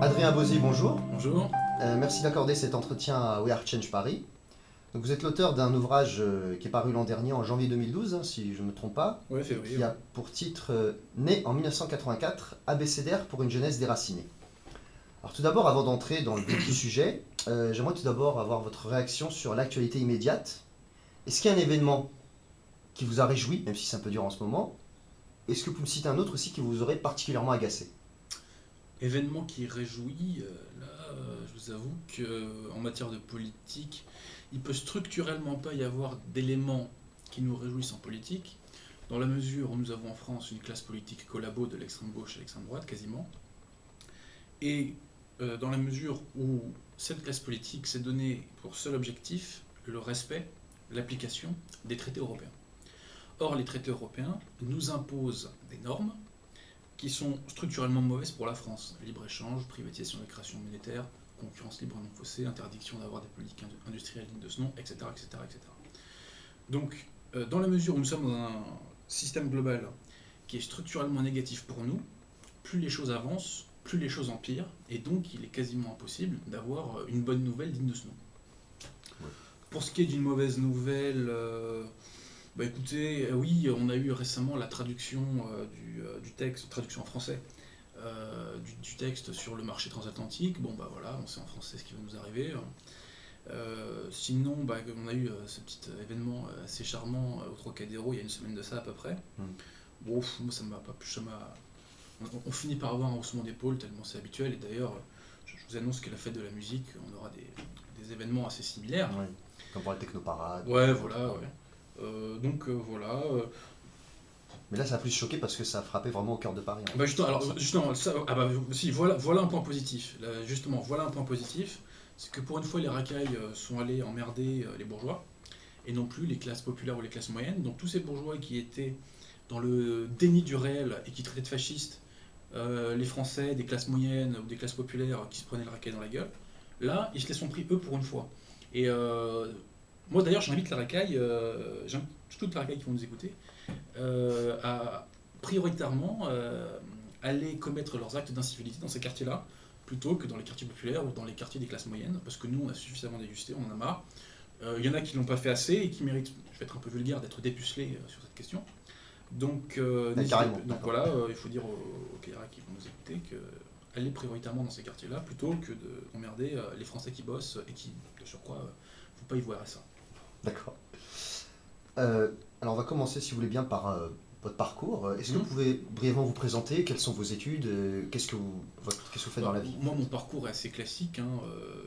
Adrien Bauzy, bonjour. Bonjour. Merci d'accorder cet entretien à We Are Change Paris. Donc, vous êtes l'auteur d'un ouvrage qui est paru l'an dernier, en janvier 2012, si je ne me trompe pas, Ouais, février. qui a pour titre Né en 1984, abécédaire pour une jeunesse déracinée. Alors tout d'abord, avant d'entrer dans le vif du sujet, j'aimerais tout d'abord avoir votre réaction sur l'actualité immédiate. Est-ce qu'il y a un événement qui vous a réjoui, même si c'est un peu dur en ce moment? Est-ce que vous pouvez me citer un autre aussi qui vous aurait particulièrement agacé? Événement qui réjouit, je vous avoue qu'en matière de politique, il peut structurellement pas y avoir d'éléments qui nous réjouissent en politique, dans la mesure où nous avons en France une classe politique collabo de l'extrême gauche à l'extrême droite, quasiment, et dans la mesure où cette classe politique s'est donnée pour seul objectif le respect, l'application des traités européens. Or, les traités européens nous imposent des normes qui sont structurellement mauvaises pour la France. Libre-échange, privatisation de la création monétaire, concurrence libre et non faussée, interdiction d'avoir des politiques industrielles dignes de ce nom, etc. etc., etc. Donc, dans la mesure où nous sommes dans un système global qui est structurellement négatif pour nous, plus les choses avancent, plus les choses empirent, et donc il est quasiment impossible d'avoir une bonne nouvelle digne de ce nom. Ouais. Pour ce qui est d'une mauvaise nouvelle, bah écoutez, oui, on a eu récemment la traduction du texte, traduction en français, du texte sur le marché transatlantique. Bon bah voilà, on sait en français ce qui va nous arriver. Sinon, bah, on a eu ce petit événement assez charmant au Trocadéro il y a une semaine de ça à peu près. Bon, moi ça m'a pas plus, on finit par avoir un haussement d'épaule tellement c'est habituel. Et d'ailleurs, je vous annonce qu'à la fête de la musique, on aura des événements assez similaires. Oui, comme pour la technoparade. Ouais, voilà, ouais. Voilà. Mais là, ça a plus choqué parce que ça a frappé vraiment au cœur de Paris. Bah justement, ça, ah bah, si, voilà un point positif. Là, justement, voilà un point positif, c'est que pour une fois, les racailles sont allés emmerder les bourgeois, et non plus les classes populaires ou les classes moyennes. Donc tous ces bourgeois qui étaient dans le déni du réel et qui traitaient de fascistes les Français des classes moyennes ou des classes populaires qui se prenaient le racaille dans la gueule, là, ils se les sont pris eux pour une fois. Et moi d'ailleurs, j'invite la racaille, j'invite toute la racaille qui vont nous écouter, à prioritairement aller commettre leurs actes d'incivilité dans ces quartiers-là, plutôt que dans les quartiers populaires ou dans les quartiers des classes moyennes, parce que nous, on a suffisamment dégusté, on en a marre. Il y en a qui l'ont pas fait assez et qui méritent, je vais être un peu vulgaire, d'être dépucelés sur cette question. Donc, voilà, il faut dire aux Kaira qui vont nous écouter que aller prioritairement dans ces quartiers-là, plutôt que d'emmerder les Français qui bossent et qui, de surcroît, ne faut pas y voir à ça. D'accord. Alors on va commencer, si vous voulez bien, par votre parcours. Est-ce que vous pouvez brièvement vous présenter? Quelles sont vos études? Qu'est-ce que vous faites dans la vie? Moi, mon parcours est assez classique, hein,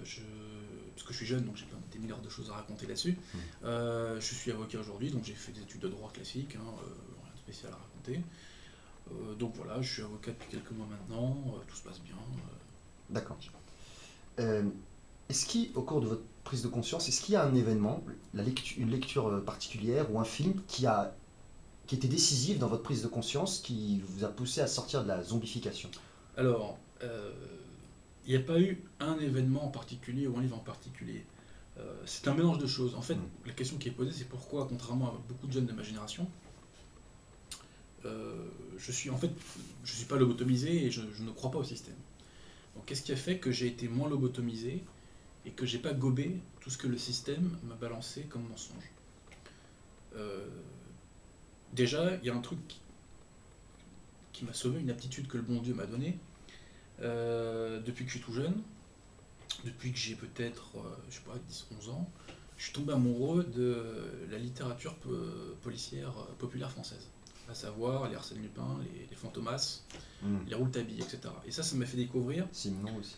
parce que je suis jeune, donc j'ai plein des milliards de choses à raconter là-dessus. Je suis avocat aujourd'hui, donc j'ai fait des études de droit classique, hein, rien de spécial à raconter. Donc voilà, je suis avocat depuis quelques mois maintenant, tout se passe bien. D'accord. Est-ce qu'au cours de votre prise de conscience, est-ce qu'il y a un événement, une lecture particulière ou un film qui était décisif dans votre prise de conscience, qui vous a poussé à sortir de la zombification? Alors, il n'y a pas eu un événement en particulier ou un livre en particulier. C'est un mélange de choses. En fait, la question qui est posée, c'est pourquoi, contrairement à beaucoup de jeunes de ma génération, je suis pas lobotomisé et je ne crois pas au système. Donc, qu'est-ce qui a fait que j'ai été moins lobotomisé et que j'ai pas gobé tout ce que le système m'a balancé comme mensonge? Déjà, il y a un truc qui m'a sauvé, une aptitude que le bon Dieu m'a donnée depuis que je suis tout jeune, depuis que j'ai peut-être, je sais pas, 10-11 ans, je suis tombé amoureux de la littérature policière populaire française, à savoir les Arsène Lupin, les Fantomas, les Rouletabille, etc. Et ça m'a fait découvrir Simenon aussi.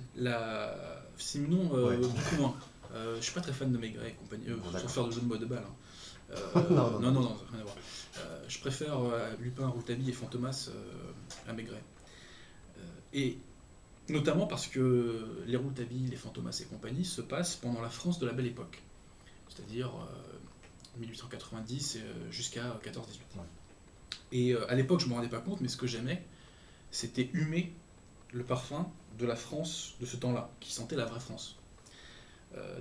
Simenon, beaucoup moins. Je suis pas très fan de Maigret et compagnie, sans faire de jeu de mots de balle. Non, non, rien à voir. Je préfère Lupin, Rouletabille et Fantomas à Maigret. Et notamment parce que les Rouletabille, les Fantomas et compagnie se passent pendant la France de la Belle Époque, c'est-à-dire 1890 jusqu'à 14-18. Ouais. Et à l'époque, je ne me rendais pas compte, mais ce que j'aimais, c'était humer le parfum de la France de ce temps-là, qui sentait la vraie France,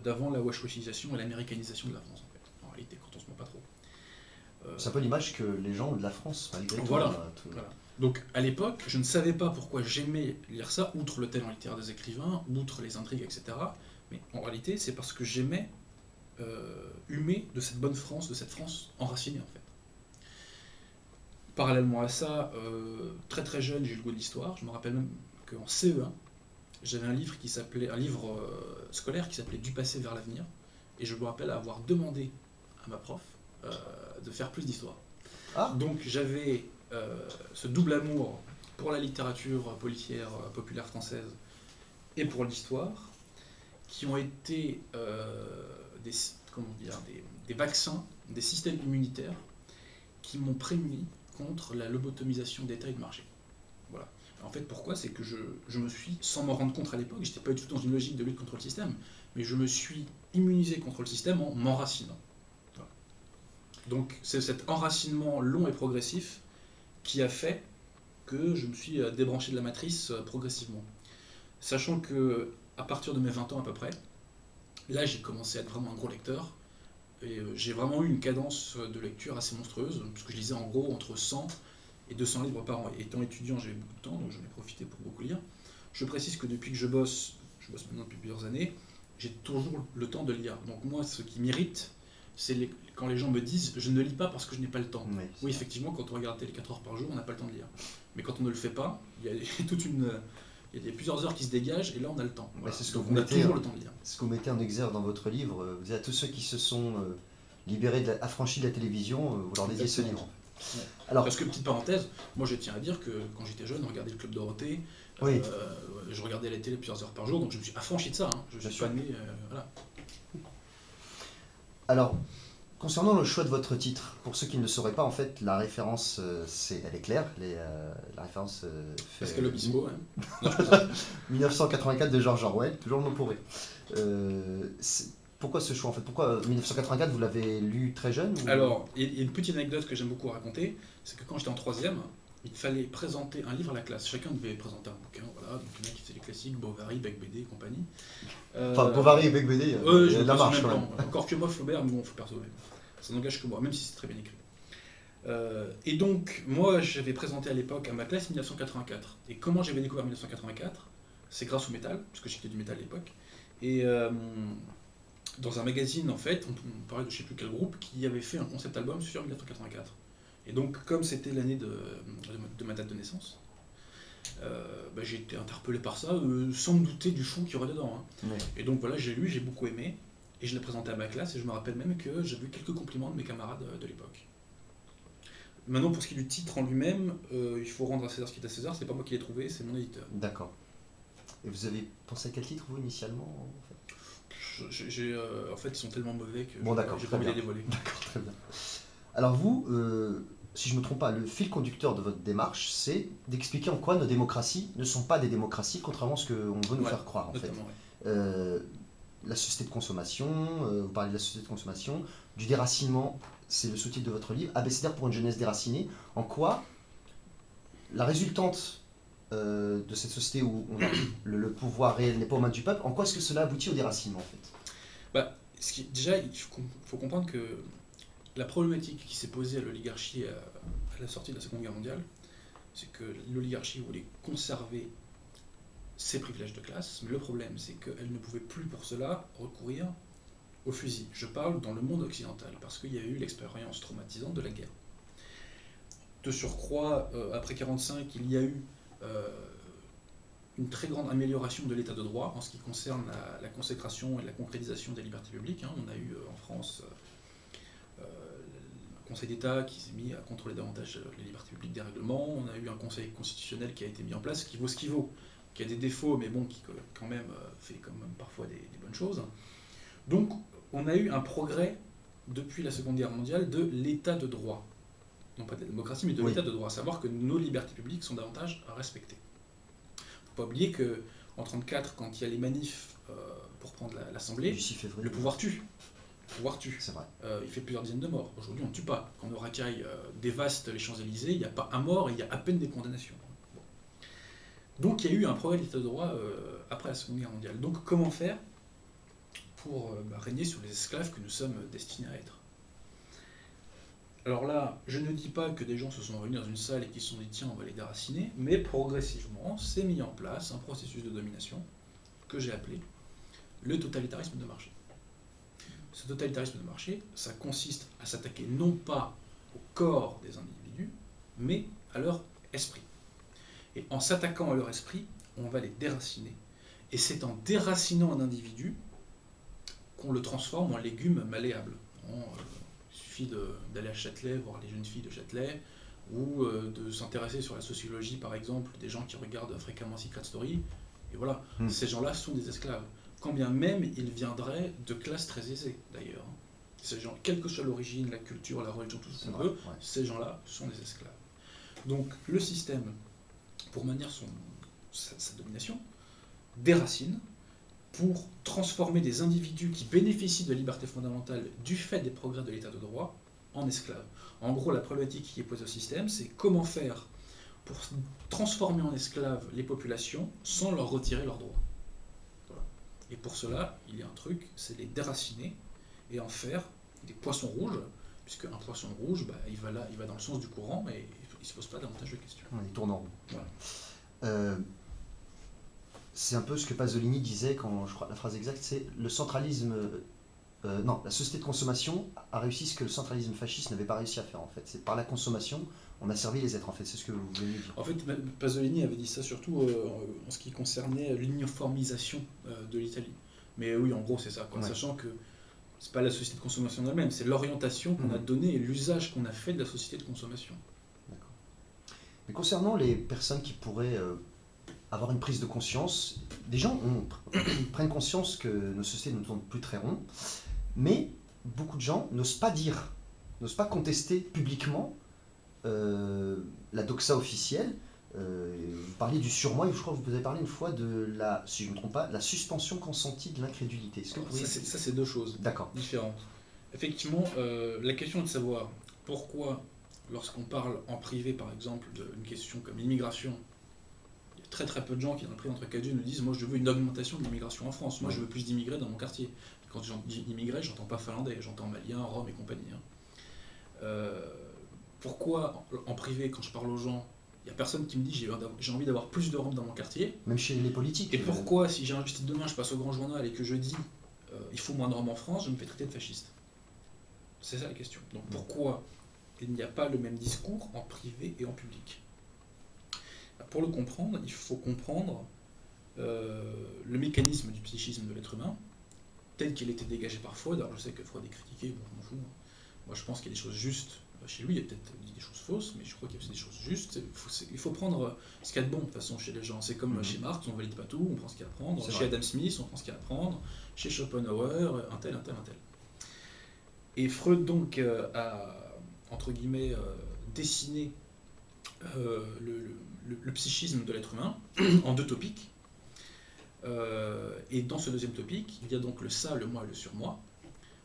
d'avant la wash-washisation et l'américanisation de la France, en fait. En réalité, quand on se ment pas trop. C'est un peu l'image que les gens ont de la France, malgré tout. Voilà. Donc à l'époque, je ne savais pas pourquoi j'aimais lire ça, outre le talent littéraire des écrivains, outre les intrigues, etc. Mais en réalité, c'est parce que j'aimais humer de cette bonne France, de cette France enracinée en fait. Parallèlement à ça, très très jeune, j'ai eu le goût de l'histoire. Je me rappelle même qu'en CE1, j'avais un livre scolaire qui s'appelait Du passé vers l'avenir, et je me rappelle avoir demandé à ma prof de faire plus d'histoire. Ah, Donc j'avais ce double amour pour la littérature policière populaire française et pour l'histoire, qui ont été des vaccins, des systèmes immunitaires qui m'ont prémuni contre la lobotomisation d'État et de marché. Voilà. En fait, pourquoi? C'est que je me suis, sans m'en rendre compte à l'époque, j'étais pas du tout dans une logique de lutte contre le système, mais je me suis immunisé contre le système en m'enracinant. Voilà. Donc c'est cet enracinement long et progressif qui a fait que je me suis débranché de la matrice progressivement. Sachant que à partir de mes 20 ans à peu près, là j'ai commencé à être vraiment un gros lecteur, et j'ai vraiment eu une cadence de lecture assez monstrueuse, parce que je lisais en gros entre 100 et 200 livres par an. Et étant étudiant, j'avais beaucoup de temps, donc j'en ai profité pour beaucoup lire. Je précise que depuis que je bosse maintenant depuis plusieurs années, j'ai toujours le temps de lire. Donc moi, ce qui m'irrite, c'est quand les gens me disent « je ne lis pas parce que je n'ai pas le temps ». Oui, effectivement, quand on regarde la télé 4 heures par jour, on n'a pas le temps de lire. Mais quand on ne le fait pas, il y a plusieurs heures qui se dégagent, et là on a le temps. Voilà. Donc on a toujours le temps de lire. Ce que vous mettez en exergue dans votre livre, vous dites à tous ceux qui se sont libérés, affranchis de la télévision, vous leur dédiez ce livre. Ouais. Alors, parce que, petite parenthèse, moi je tiens à dire que quand j'étais jeune, on regardait le Club Dorothée, oui. Je regardais la télé plusieurs heures par jour, donc je me suis affranchi de ça, hein. Je suis pas né, voilà. Alors, concernant le choix de votre titre, pour ceux qui ne le sauraient pas, en fait, la référence, elle est claire, la référence fait... Pascal Obispo, hein. Non, 1984 de George Orwell, toujours le mot pourri. Pourquoi ce choix en fait? Pourquoi 1984, vous l'avez lu très jeune ou... Alors, il y a une petite anecdote que j'aime beaucoup raconter, c'est que quand j'étais en 3e, il fallait présenter un livre à la classe. Chacun devait présenter un bouquin, voilà, donc il y en a qui faisaient les classiques, Bovary, Bec BD et compagnie. Enfin, Bovary et Bec BD, il y a de la marche quand même. Encore que moi, Flaubert, mais bon, faut perso, ça n'engage que moi, même si c'est très bien écrit. Et donc, moi, j'avais présenté à l'époque à ma classe 1984. Et comment j'avais découvert 1984? C'est grâce au métal, parce que j'étais du métal à l'époque. Et dans un magazine, en fait, on parlait de je ne sais plus quel groupe, qui avait fait un concept album sur 1984. Et donc, comme c'était l'année de ma date de naissance, j'ai été interpellé par ça, sans me douter du fond qu'il y aurait dedans. Hein. Ouais. Et donc voilà, j'ai lu, j'ai beaucoup aimé, et je l'ai présenté à ma classe, et je me rappelle même que j'avais eu quelques compliments de mes camarades de l'époque. Maintenant, pour ce qui est du titre en lui-même, il faut rendre à César ce qui est à César, c'est pas moi qui l'ai trouvé, c'est mon éditeur. D'accord. Et vous avez pensé à quel titre, vous, initialement en fait? En fait, ils sont tellement mauvais que bon, j'ai pas envie de les dévoiler. D'accord, très bien. Alors vous, si je ne me trompe pas, le fil conducteur de votre démarche, c'est d'expliquer en quoi nos démocraties ne sont pas des démocraties, contrairement à ce qu'on veut nous faire croire, en fait. Ouais. La société de consommation, vous parlez de la société de consommation, du déracinement, c'est le sous-titre de votre livre, Abécédaire pour une jeunesse déracinée. En quoi la résultante de cette société où on a le pouvoir réel n'est pas aux mains du peuple, en quoi est-ce que cela aboutit au déracinement, en fait? Déjà, il faut comprendre que la problématique qui s'est posée à l'oligarchie à la sortie de la Seconde Guerre mondiale, c'est que l'oligarchie voulait conserver ses privilèges de classe, mais le problème, c'est qu'elle ne pouvait plus pour cela recourir au fusil. Je parle dans le monde occidental, parce qu'il y a eu l'expérience traumatisante de la guerre. De surcroît, après 1945, il y a eu une très grande amélioration de l'état de droit en ce qui concerne la consécration et la concrétisation des libertés publiques. Hein. On a eu en France un Conseil d'État qui s'est mis à contrôler davantage les libertés publiques des règlements. On a eu un Conseil constitutionnel qui a été mis en place, qui vaut ce qu'il vaut, qui a des défauts, mais bon, qui quand même fait quand même parfois des bonnes choses. Donc, on a eu un progrès depuis la Seconde Guerre mondiale de l'état de droit. Non pas de la démocratie, mais de l'état de droit. À savoir que nos libertés publiques sont davantage respectées. Il ne faut pas oublier qu'en 1934, quand il y a les manifs pour prendre l'Assemblée, le pouvoir tue. Le pouvoir tue. C'est vrai. Il fait plusieurs dizaines de morts. Aujourd'hui, on ne tue pas. Quand nos racailles dévastent les Champs-Élysées, il n'y a pas un mort et il y a à peine des condamnations. Bon. Donc il y a eu un progrès de l'état de droit après la Seconde Guerre mondiale. Donc comment faire pour régner sur les esclaves que nous sommes destinés à être? Alors là, je ne dis pas que des gens se sont réunis dans une salle et qu'ils se sont dit tiens, on va les déraciner, mais progressivement, s'est mis en place un processus de domination que j'ai appelé le totalitarisme de marché. Ce totalitarisme de marché, ça consiste à s'attaquer non pas au corps des individus, mais à leur esprit. Et en s'attaquant à leur esprit, on va les déraciner. Et c'est en déracinant un individu qu'on le transforme en légume malléable. Il suffit d'aller à Châtelet, voir les jeunes filles de Châtelet, ou de s'intéresser sur la sociologie, par exemple, des gens qui regardent fréquemment Secret Story. Et voilà, ces gens-là sont des esclaves. Quand bien même ils viendraient de classes très aisées, d'ailleurs. Ces gens, quelle que soit l'origine, la culture, la religion, tout ce qu'on veut, ces gens-là sont des esclaves. Donc le système, pour maintenir sa domination, déracine pour transformer des individus qui bénéficient de libertés fondamentales du fait des progrès de l'état de droit en esclaves. En gros, la problématique qui est posée au système, c'est comment faire pour transformer en esclaves les populations sans leur retirer leurs droits. Voilà. Et pour cela, il y a un truc, c'est les déraciner et en faire des poissons rouges, puisque un poisson rouge, il va dans le sens du courant, mais il ne se pose pas davantage de questions. Il tourne en rond. Voilà. C'est un peu ce que Pasolini disait quand, je crois, la phrase exacte, c'est le centralisme. Non, la société de consommation a réussi ce que le centralisme fasciste n'avait pas réussi à faire en fait. C'est par la consommation, on a servi les êtres en fait. C'est ce que vous venez de dire. En fait, Pasolini avait dit ça surtout en ce qui concernait l'uniformisation de l'Italie. Mais oui, en gros, c'est ça, quoi. Ouais. Sachant que c'est pas la société de consommation elle-même, c'est l'orientation qu'on a donnée et l'usage qu'on a fait de la société de consommation. D'accord. Mais concernant les personnes qui pourraient avoir une prise de conscience, des gens prennent conscience que nos sociétés ne tournent plus très rond, mais beaucoup de gens n'osent pas dire, n'osent pas contester publiquement la doxa officielle. Vous parliez du surmoi, je crois que vous avez parlé une fois de la, si je ne me trompe pas, la suspension consentie de l'incrédulité. Ça, c'est deux choses différentes. Effectivement, la question est de savoir pourquoi, lorsqu'on parle en privé, par exemple, d'une question comme l'immigration, il y a très très peu de gens qui, dans le prix entre quatre yeux, nous disent « moi je veux une augmentation de l'immigration en France, moi je veux plus d'immigrés dans mon quartier ». Quand je dis immigrés, j'entends pas finlandais, j'entends malien, rome et compagnie. Pourquoi, en privé, quand je parle aux gens, il n'y a personne qui me dit j'ai envie d'avoir plus de Roms dans mon quartier. Même chez les politiques. Et pourquoi, si j'ai un juste demain, je passe au grand journal et que je dis il faut moins de Roms en France, je me fais traiter de fasciste. C'est ça la question. Donc pourquoi il n'y a pas le même discours en privé et en public? Pour le comprendre, il faut comprendre le mécanisme du psychisme de l'être humain, tel qu'il était dégagé par Freud. Alors je sais que Freud est critiqué, bon, je m'en fous. Moi je pense qu'il y a des choses justes chez lui, il y a peut-être des choses fausses, mais je crois qu'il y a aussi des choses justes. Il faut prendre ce qu'il y a de bon de toute façon chez les gens. C'est comme chez Marx, on ne valide pas tout, on prend ce qu'il y a à prendre. Chez Adam Smith, on prend ce qu'il y a à prendre. Chez Schopenhauer, un tel. Et Freud donc a, entre guillemets, dessiné le psychisme de l'être humain en deux topiques. Et dans ce deuxième topic, il y a donc le ça, le moi et le surmoi.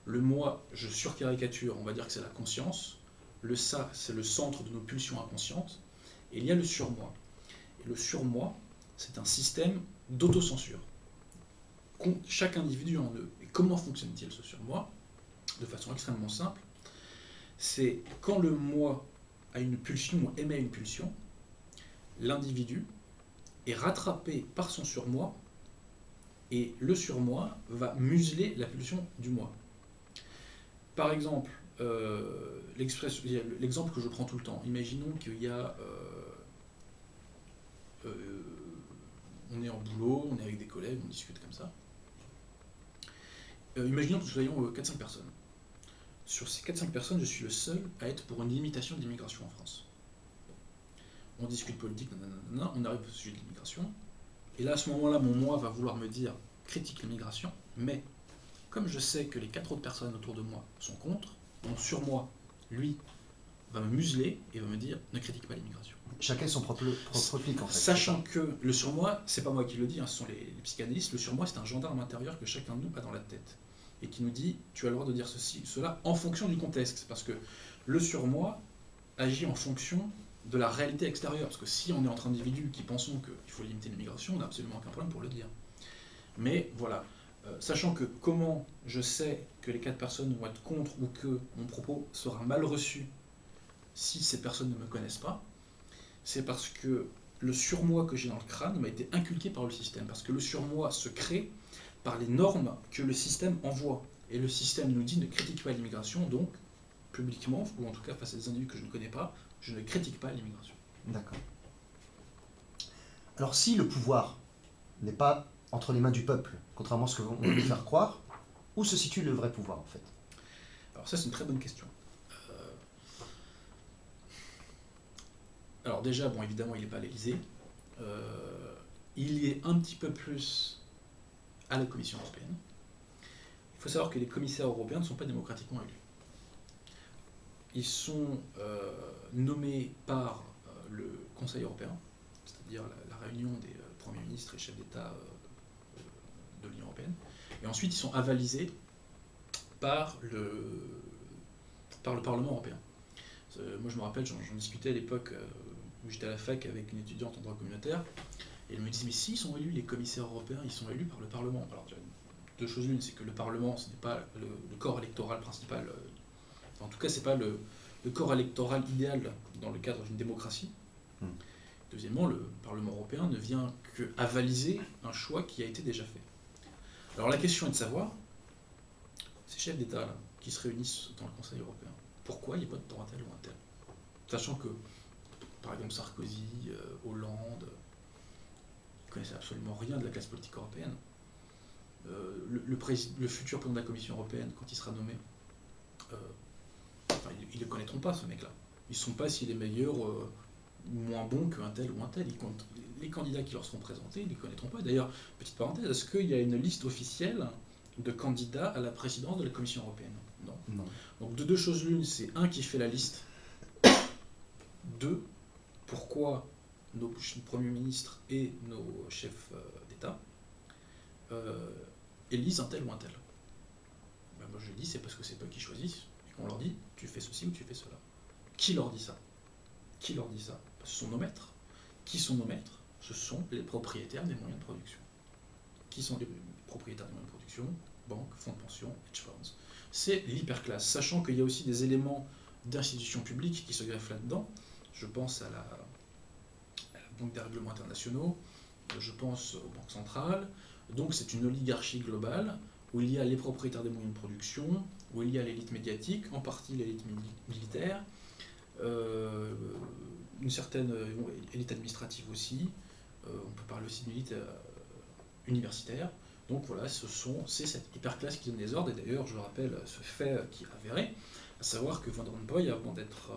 Le moi, je surcaricature, on va dire que c'est la conscience. Le ça, c'est le centre de nos pulsions inconscientes. Et il y a le surmoi. Et le surmoi, c'est un système d'autocensure qu'ont chaque individu en eux. Et comment fonctionne-t-il ce surmoi? De façon extrêmement simple. C'est quand le moi a une pulsion ou émet une pulsion, l'individu est rattrapé par son surmoi et le surmoi va museler la pulsion du moi. Par exemple, l'exemple que je prends tout le temps, imaginons qu'il y a... on est en boulot, on est avec des collègues, on discute comme ça. Imaginons que nous soyons 4-5 personnes. Sur ces 4-5 personnes, je suis le seul à être pour une limitation de l'immigration en France. On discute politique, nanana, on arrive au sujet de l'immigration, et là, à ce moment-là, mon moi va vouloir me dire « critique l'immigration », mais comme je sais que les 4 autres personnes autour de moi sont contre, mon surmoi, lui, va me museler et va me dire « ne critique pas l'immigration ». Chacun son propre flic, en fait. Sachant que le surmoi, c'est pas moi qui le dis, ce sont les psychanalystes, le surmoi, c'est un gendarme intérieur que chacun de nous a dans la tête, et qui nous dit « tu as le droit de dire ceci, cela », en fonction du contexte, parce que le surmoi agit en fonction de la réalité extérieure, parce que si on est entre individus qui pensons qu'il faut limiter l'immigration, on n'a absolument aucun problème pour le dire. Mais voilà, sachant que comment je sais que les 4 personnes vont être contre ou que mon propos sera mal reçu si ces personnes ne me connaissent pas, c'est parce que le surmoi que j'ai dans le crâne m'a été inculqué par le système. Parce que le surmoi se crée par les normes que le système envoie. Et le système nous dit ne critique pas l'immigration, donc publiquement, ou en tout cas face à des individus que je ne connais pas, je ne critique pas l'immigration. D'accord. Alors si le pouvoir n'est pas entre les mains du peuple, contrairement à ce qu'on veut faire croire, où se situe le vrai pouvoir en fait? Alors ça c'est une très bonne question. Alors déjà, bon évidemment il n'est pas à l'Élysée. Il est un petit peu plus à la Commission européenne. Il faut savoir que les commissaires européens ne sont pas démocratiquement élus. Ils sont nommés par le Conseil européen, c'est-à-dire la réunion des premiers ministres et chefs d'État de l'Union européenne, et ensuite ils sont avalisés par le Parlement européen. Moi je me rappelle, j'en discutais à l'époque où j'étais à la fac avec une étudiante en droit communautaire, et elle me disait mais si ils sont élus, les commissaires européens, ils sont élus par le Parlement. Alors deux choses l'une, c'est que le Parlement ce n'est pas le corps électoral principal, en tout cas c'est pas le corps électoral idéal dans le cadre d'une démocratie. Deuxièmement, le Parlement européen ne vient qu'avaliser un choix qui a été déjà fait. Alors la question est de savoir, ces chefs d'État qui se réunissent dans le Conseil européen, pourquoi ils votent pour un tel ou un tel? Sachant que, par exemple, Sarkozy, Hollande, ils ne connaissaient absolument rien de la classe politique européenne. Le futur président de la Commission européenne, quand il sera nommé, ils ne le connaîtront pas, ce mec-là. Ils ne sont pas s'il est meilleur ou moins bon qu'un tel ou un tel. Les candidats qui leur seront présentés, ils ne les connaîtront pas. D'ailleurs, petite parenthèse, est-ce qu'il y a une liste officielle de candidats à la présidence de la Commission européenne? Non. Donc de deux choses l'une, c'est un qui fait la liste. Deux, pourquoi nos premiers ministres et nos chefs d'État élisent un tel ou un tel? Ben moi je dis c'est parce que c'est eux qui choisissent et qu'on leur dit tu fais ceci ou tu fais cela. Qui leur dit ça? Qui leur dit ça? Ce sont nos maîtres. Qui sont nos maîtres? Ce sont les propriétaires des moyens de production. Qui sont les propriétaires des moyens de production? Banques, fonds de pension, hedge funds. C'est l'hyperclasse, sachant qu'il y a aussi des éléments d'institutions publiques qui se greffent là-dedans. Je pense à la Banque des règlements internationaux, je pense aux banques centrales. Donc c'est une oligarchie globale où il y a les propriétaires des moyens de production, où il y a l'élite médiatique, en partie l'élite militaire, une certaine élite administrative aussi, on peut parler aussi d'une élite universitaire. Donc voilà, c'est cette hyperclasse qui donne les ordres, et d'ailleurs je rappelle ce fait qui est avéré, à savoir que Van Rompuy, avant d'être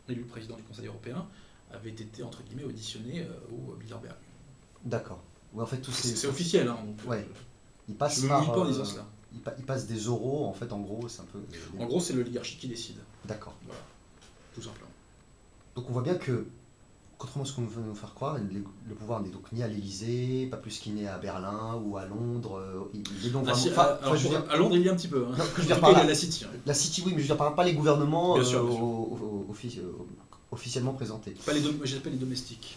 élu président du Conseil européen, avait été entre guillemets auditionné au Bilderberg. D'accord. Ouais, en fait, c'est officiel, hein, donc, ouais. Il passe je ne me mouille pas en disant cela. Il passe des euros, en fait, en gros, c'est un peu... En gros, c'est l'oligarchie qui décide. D'accord. Voilà, tout simplement. Donc on voit bien que, contrairement à ce qu'on veut nous faire croire, le pouvoir n'est donc ni à l'Élysée, pas plus qu'il n'est à Berlin ou à Londres. Il est donc vraiment... à Londres, il y a un petit peu. Hein. Non, je veux dire par là, il y a la City. Hein. La City, oui, mais je veux dire pas les gouvernements bien sûr. officiellement présentés. J'appelle les domestiques.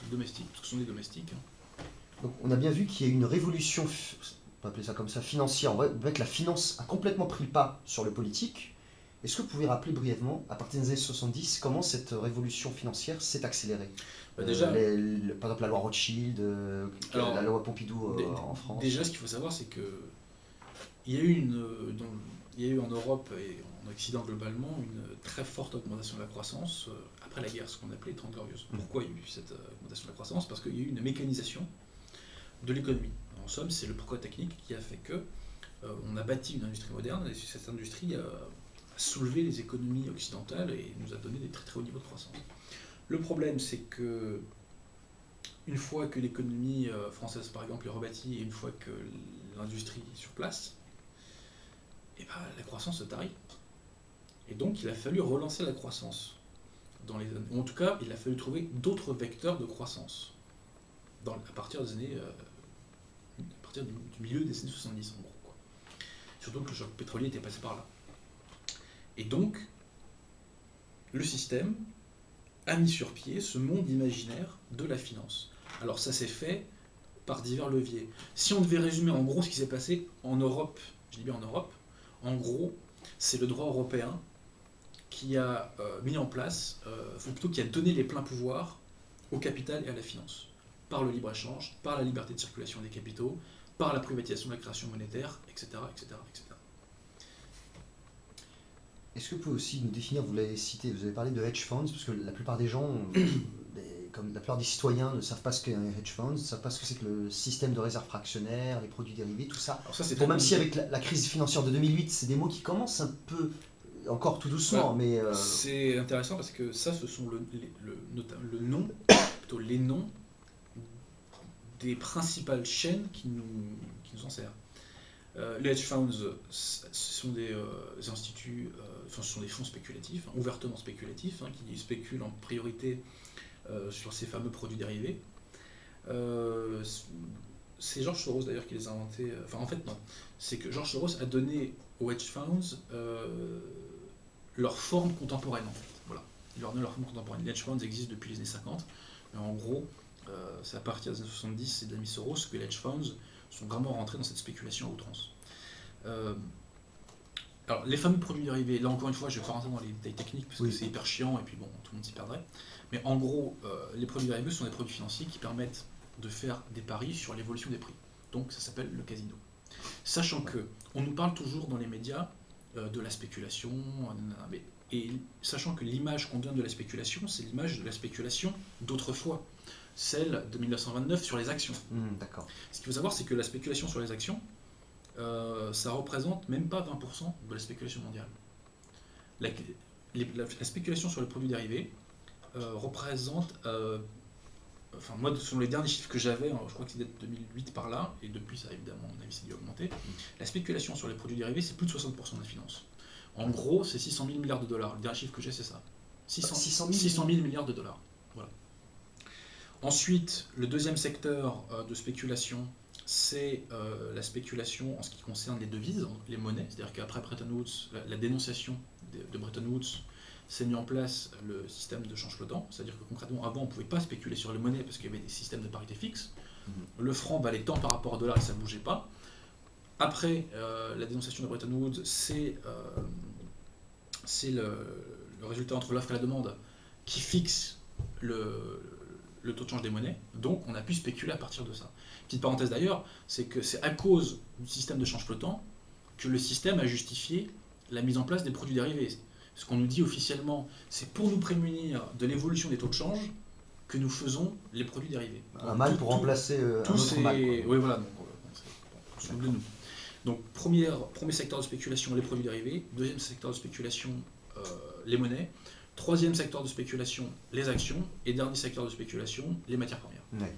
Les domestiques, parce que ce sont des domestiques. Hein. Donc on a bien vu qu'il y a eu une révolution, on peut appeler ça comme ça, financière. On voit que la finance a complètement pris le pas sur le politique. Est-ce que vous pouvez rappeler brièvement, à partir des années 70, comment cette révolution financière s'est accélérée? Déjà, par exemple la loi Rothschild, la loi Pompidou en France. Déjà, ce qu'il faut savoir, c'est que il y a eu en Europe et en Occident globalement une très forte augmentation de la croissance après la guerre, ce qu'on appelait les 30 Glorieuses. Pourquoi il y a eu cette augmentation de la croissance? Parce qu'il y a eu une mécanisation de l'économie. En somme, c'est le progrès technique qui a fait que on a bâti une industrie moderne, et cette industrie a soulevé les économies occidentales et nous a donné des très très hauts niveaux de croissance. Le problème, c'est que une fois que l'économie française, par exemple, est rebâtie et une fois que l'industrie est sur place, et ben, la croissance se tarit. Et donc, il a fallu relancer la croissance. En tout cas, il a fallu trouver d'autres vecteurs de croissance à partir des années, à partir du milieu des années 70, en gros. Quoi. Surtout que le choc pétrolier était passé par là. Et donc, le système a mis sur pied ce monde imaginaire de la finance. Alors ça s'est fait par divers leviers. Si on devait résumer en gros ce qui s'est passé en Europe, je dis bien en Europe, en gros, c'est le droit européen qui a mis en place, ou plutôt qui a donné les pleins pouvoirs au capital et à la finance, par le libre-échange, par la liberté de circulation des capitaux, par la privatisation de la création monétaire, etc. etc., etc. Est-ce que vous pouvez aussi nous définir, vous l'avez cité, vous avez parlé de hedge funds, parce que la plupart des gens, comme la plupart des citoyens, ne savent pas ce qu'est un hedge fund, ne savent pas ce que c'est que le système de réserve fractionnaire, les produits dérivés, tout ça. Alors ça, c'est Bon, même si avec la crise financière de 2008, c'est des mots qui commencent un peu, encore tout doucement, mais... C'est intéressant parce que ça, ce sont le nom, plutôt les noms des principales chaînes qui nous en servent. Les hedge funds, ce sont des instituts, ce sont des fonds spéculatifs, ouvertement spéculatifs, qui spéculent en priorité sur ces fameux produits dérivés. C'est George Soros d'ailleurs qui les a inventés. Enfin, en fait, non. C'est que George Soros a donné aux hedge funds leur forme contemporaine, en fait. Voilà. Il leur donne leur forme contemporaine. Les hedge funds existent depuis les années 50, mais en gros, c'est à partir des années 70 et de l'ami Soros que les hedge funds sont vraiment rentrés dans cette spéculation à outrance. Alors, les fameux produits dérivés, là encore une fois, je ne vais pas rentrer dans les détails techniques parce que c'est hyper chiant et puis bon, tout le monde s'y perdrait. Mais en gros, les produits dérivés sont des produits financiers qui permettent de faire des paris sur l'évolution des prix. Donc, ça s'appelle le casino. Sachant que, on nous parle toujours dans les médias de la spéculation, et sachant que l'image qu'on donne de la spéculation, c'est l'image de la spéculation d'autrefois, celle de 1929 sur les actions. D'accord. Ce qu'il faut savoir, c'est que la spéculation sur les actions, ça représente même pas 20% de la spéculation mondiale. La spéculation sur les produits dérivés représente, enfin moi, selon les derniers chiffres que j'avais, je crois que c'est de 2008 par là, et depuis ça évidemment, à mon avis, c'est dû augmenter, la spéculation sur les produits dérivés, c'est plus de 60% de la finance. En gros, c'est 600 000 milliards de dollars. Le dernier chiffre que j'ai, c'est ça. 600 000 milliards de dollars. Voilà. Ensuite, le deuxième secteur de spéculation, c'est la spéculation en ce qui concerne les devises, les monnaies. C'est-à-dire qu'après Bretton Woods, la dénonciation de Bretton Woods, s'est mis en place le système de change flottant. C'est-à-dire que concrètement, avant, on ne pouvait pas spéculer sur les monnaies parce qu'il y avait des systèmes de parité fixe. Le franc valait tant par rapport au dollar et ça ne bougeait pas. Après la dénonciation de Bretton Woods, c'est le résultat entre l'offre et la demande qui fixe le taux de change des monnaies. Donc on a pu spéculer à partir de ça. Petite parenthèse d'ailleurs, c'est que c'est à cause du système de change flottant que le système a justifié la mise en place des produits dérivés. Ce qu'on nous dit officiellement, c'est pour nous prémunir de l'évolution des taux de change que nous faisons les produits dérivés. Un mal pour remplacer un autre mal. Oui, voilà. Souvenez-nous. Donc, premier secteur de spéculation, les produits dérivés. Deuxième secteur de spéculation, les monnaies. Troisième secteur de spéculation, les actions. Et dernier secteur de spéculation, les matières premières. Ouais.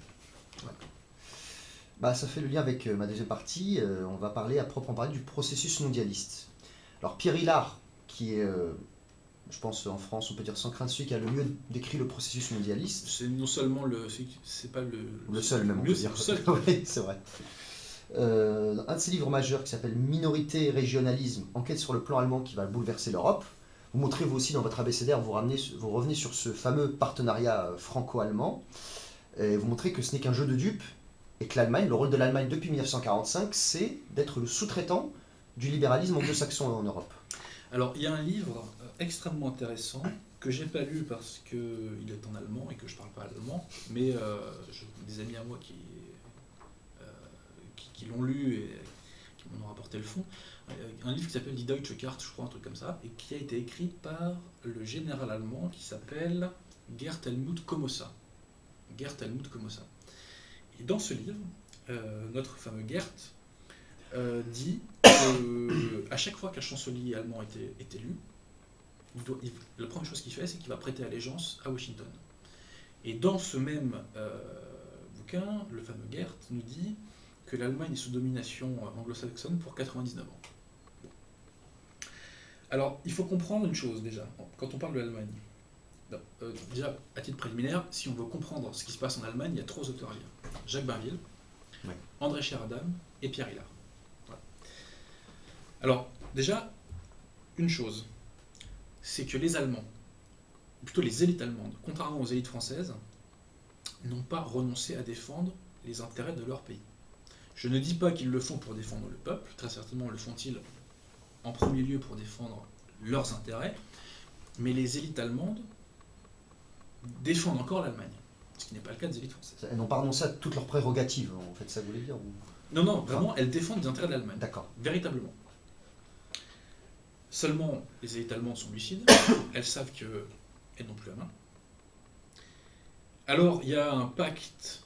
Ouais. Bah, ça fait le lien avec ma deuxième partie. On va parler à proprement parler du processus mondialiste. Alors, Pierre Hillard, qui est, je pense en France, on peut dire sans crainte, celui qui a le mieux décrit le processus mondialiste. C'est non seulement c'est pas le seul même, on peut dire. Oui, c'est vrai. Un de ses livres majeurs qui s'appelle Minorité et régionalisme, enquête sur le plan allemand qui va bouleverser l'Europe. Vous montrez vous aussi dans votre abécédaire, vous revenez sur ce fameux partenariat franco-allemand. Et vous montrez que ce n'est qu'un jeu de dupes et que l'Allemagne, le rôle de l'Allemagne depuis 1945, c'est d'être le sous-traitant du libéralisme anglo-saxon en Europe. Alors, il y a un livre extrêmement intéressant que j'ai pas lu parce qu'il est en allemand et que je parle pas allemand, mais des amis à moi qui l'ont lu et qui m'en ont rapporté le fond. Un livre qui s'appelle Die Deutsche Karte, je crois, un truc comme ça, et qui a été écrit par le général allemand qui s'appelle Gerd Helmut Komosa. Gerd Helmut Komosa. Et dans ce livre, notre fameux Gerd dit qu'à chaque fois qu'un chancelier allemand est élu, la première chose qu'il fait, c'est qu'il va prêter allégeance à Washington. Et dans ce même bouquin, le fameux Gerd nous dit que l'Allemagne est sous domination anglo-saxonne pour 99 ans. Bon. Alors, il faut comprendre une chose déjà, quand on parle de l'Allemagne. Déjà, à titre préliminaire, si on veut comprendre ce qui se passe en Allemagne, il y a 3 auteurs à lire. Jacques Bainville, André Sheridan et Pierre Hillard. Voilà. Alors, déjà, une chose, c'est que les Allemands, plutôt les élites allemandes, contrairement aux élites françaises, n'ont pas renoncé à défendre les intérêts de leur pays. Je ne dis pas qu'ils le font pour défendre le peuple, très certainement le font-ils en premier lieu pour défendre leurs intérêts, Mais les élites allemandes défendent encore l'Allemagne, ce qui n'est pas le cas des élites françaises. Elles n'ont pas renoncé à toutes leurs prérogatives, en fait, ça voulait dire Non, non, vraiment, elles défendent les intérêts de l'Allemagne. D'accord. Véritablement. Seulement, les élites allemandes sont lucides, elles savent qu'elles n'ont plus la main. Alors, il y a un pacte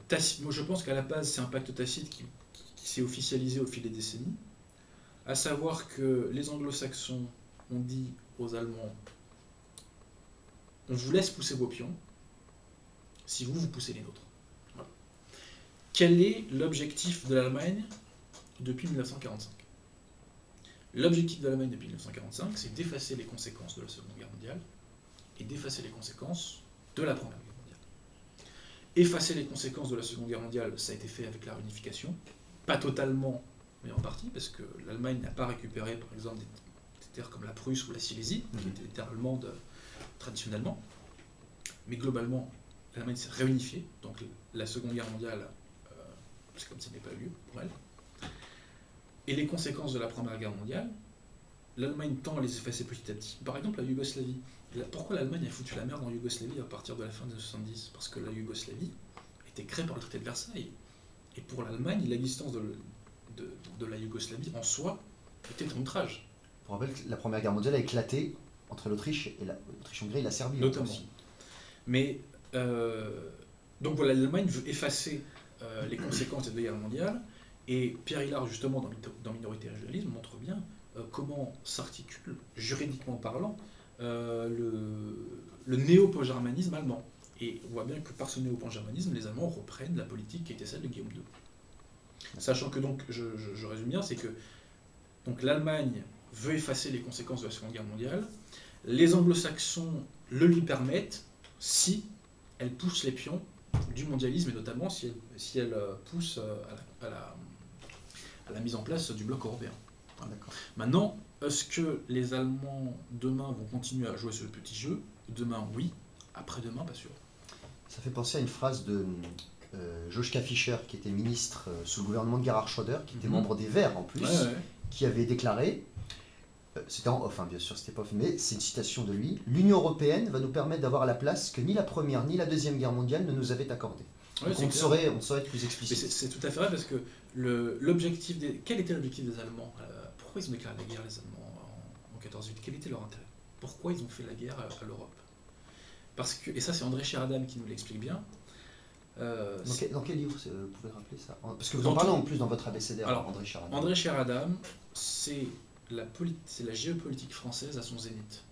tacite. Moi, je pense qu'à la base, c'est un pacte tacite qui s'est officialisé au fil des décennies, à savoir que les anglo-saxons ont dit aux Allemands: on vous laisse pousser vos pions, si vous poussez les nôtres. Voilà. Quel est l'objectif de l'Allemagne depuis 1945 ? L'objectif de l'Allemagne depuis 1945, c'est d'effacer les conséquences de la Seconde Guerre mondiale et d'effacer les conséquences de la Première Guerre mondiale. Effacer les conséquences de la Seconde Guerre mondiale, ça a été fait avec la réunification, pas totalement, mais en partie, parce que l'Allemagne n'a pas récupéré, par exemple, des terres comme la Prusse ou la Silésie, qui étaient des terres allemandes traditionnellement. Mais globalement, l'Allemagne s'est réunifiée, donc la Seconde Guerre mondiale, c'est comme ça n'est pas eu lieu pour elle. Et les conséquences de la Première Guerre mondiale, l'Allemagne tend à les effacer petit à petit. Par exemple, la Yougoslavie. Pourquoi l'Allemagne a foutu la merde en Yougoslavie à partir de la fin des années 70 ? Parce que la Yougoslavie a été créée par le traité de Versailles. Et pour l'Allemagne, l'existence de la Yougoslavie en soi était un outrage. Pour rappel, la Première Guerre mondiale a éclaté entre l'Autriche et l'Autriche-Hongrie et la Serbie. Notamment. Aussi. Mais, donc voilà, l'Allemagne veut effacer les conséquences de la Guerre mondiale. Et Pierre Hillard, justement, dans Minorité et Régionalisme, montre bien comment s'articule, juridiquement parlant, le néo-pangermanisme allemand. Et on voit bien que par ce néo-pangermanisme, les Allemands reprennent la politique qui était celle de Guillaume II. Sachant que, donc, je résume bien, c'est que l'Allemagne veut effacer les conséquences de la Seconde Guerre mondiale, les Anglo-Saxons le lui permettent si elle pousse les pions du mondialisme, et notamment si elle pousse à la mise en place du bloc européen. Maintenant, est-ce que les Allemands demain vont continuer à jouer ce petit jeu ? Demain, oui. Après-demain, pas sûr. Ça fait penser à une phrase de Joschka Fischer, qui était ministre sous le gouvernement de Gerhard Schröder, qui était membre des Verts en plus, qui avait déclaré, c'était en off, hein, bien sûr, c'était pas off, mais c'est une citation de lui: l'Union européenne va nous permettre d'avoir la place que ni la Première ni la Deuxième Guerre mondiale ne nous avaient accordée. Ouais, on saurait être plus explicite. C'est tout à fait vrai, parce que l'objectif quel était l'objectif des Allemands ? Pourquoi ils ont déclaré la guerre, les Allemands, en 14-18 ? Quel était leur intérêt ? Pourquoi ils ont fait la guerre à l'Europe ? Parce que, et ça c'est André Sheradam qui nous l'explique bien. Dans quel livre vous pouvez rappeler ça ? Parce que vous en parlez en plus dans votre abécédaire, André Sheradam. André Sheradam, c'est la géopolitique française à son zénith.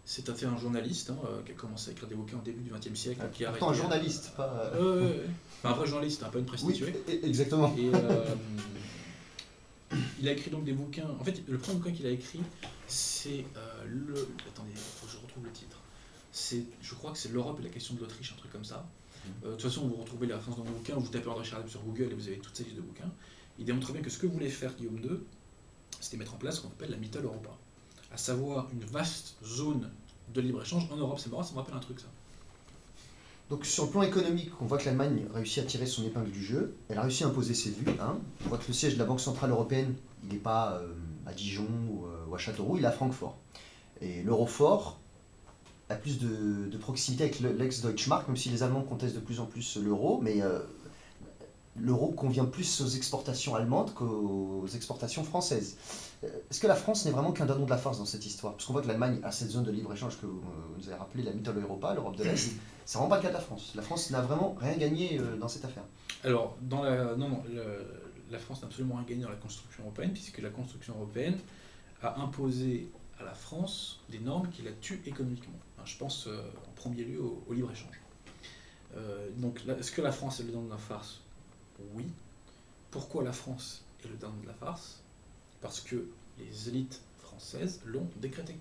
C'est un journaliste qui a commencé à écrire des bouquins au début du XXe siècle. Pourtant un journaliste, pas... Enfin, un vrai journaliste, pas une prostituée. Oui, exactement. Et, il a écrit donc des bouquins. En fait, le premier bouquin qu'il a écrit, c'est Attendez, il faut que je retrouve le titre. Je crois que c'est l'Europe et la question de l'Autriche, un truc comme ça. De toute façon, vous retrouvez les références dans mon bouquin, vous tapez André Sheradam sur Google et vous avez toute sa liste de bouquins. Il démontre bien que ce que voulait faire Guillaume II, c'était mettre en place ce qu'on appelle la Mitteleuropa, à savoir une vaste zone de libre-échange en Europe. C'est marrant, ça me rappelle un truc, ça. Donc sur le plan économique, on voit que l'Allemagne réussit à tirer son épingle du jeu, elle a réussi à imposer ses vues. Hein. On voit que le siège de la Banque Centrale Européenne, il n'est pas à Dijon ou à Châteauroux, il est à Francfort. Et l'euro fort a plus de proximité avec l'ex-Deutschmark, même si les Allemands contestent de plus en plus l'euro, mais l'euro convient plus aux exportations allemandes qu'aux exportations françaises. Est-ce que la France n'est vraiment qu'un dindon de la farce dans cette histoire ? Parce qu'on voit que l'Allemagne a cette zone de libre-échange que vous nous avez rappelé, la Mitteleuropa, l'Europe de l'Est. C'est vraiment pas le cas de la France. La France n'a vraiment rien gagné dans cette affaire. Alors, la France n'a absolument rien gagné dans la construction européenne, puisque la construction européenne a imposé à la France des normes qui la tuent économiquement. Je pense en premier lieu au libre-échange. Donc, est-ce que la France est le dindon de la farce ? Oui. Pourquoi la France est le dindon de la farce ? Parce que les élites françaises l'ont décrété.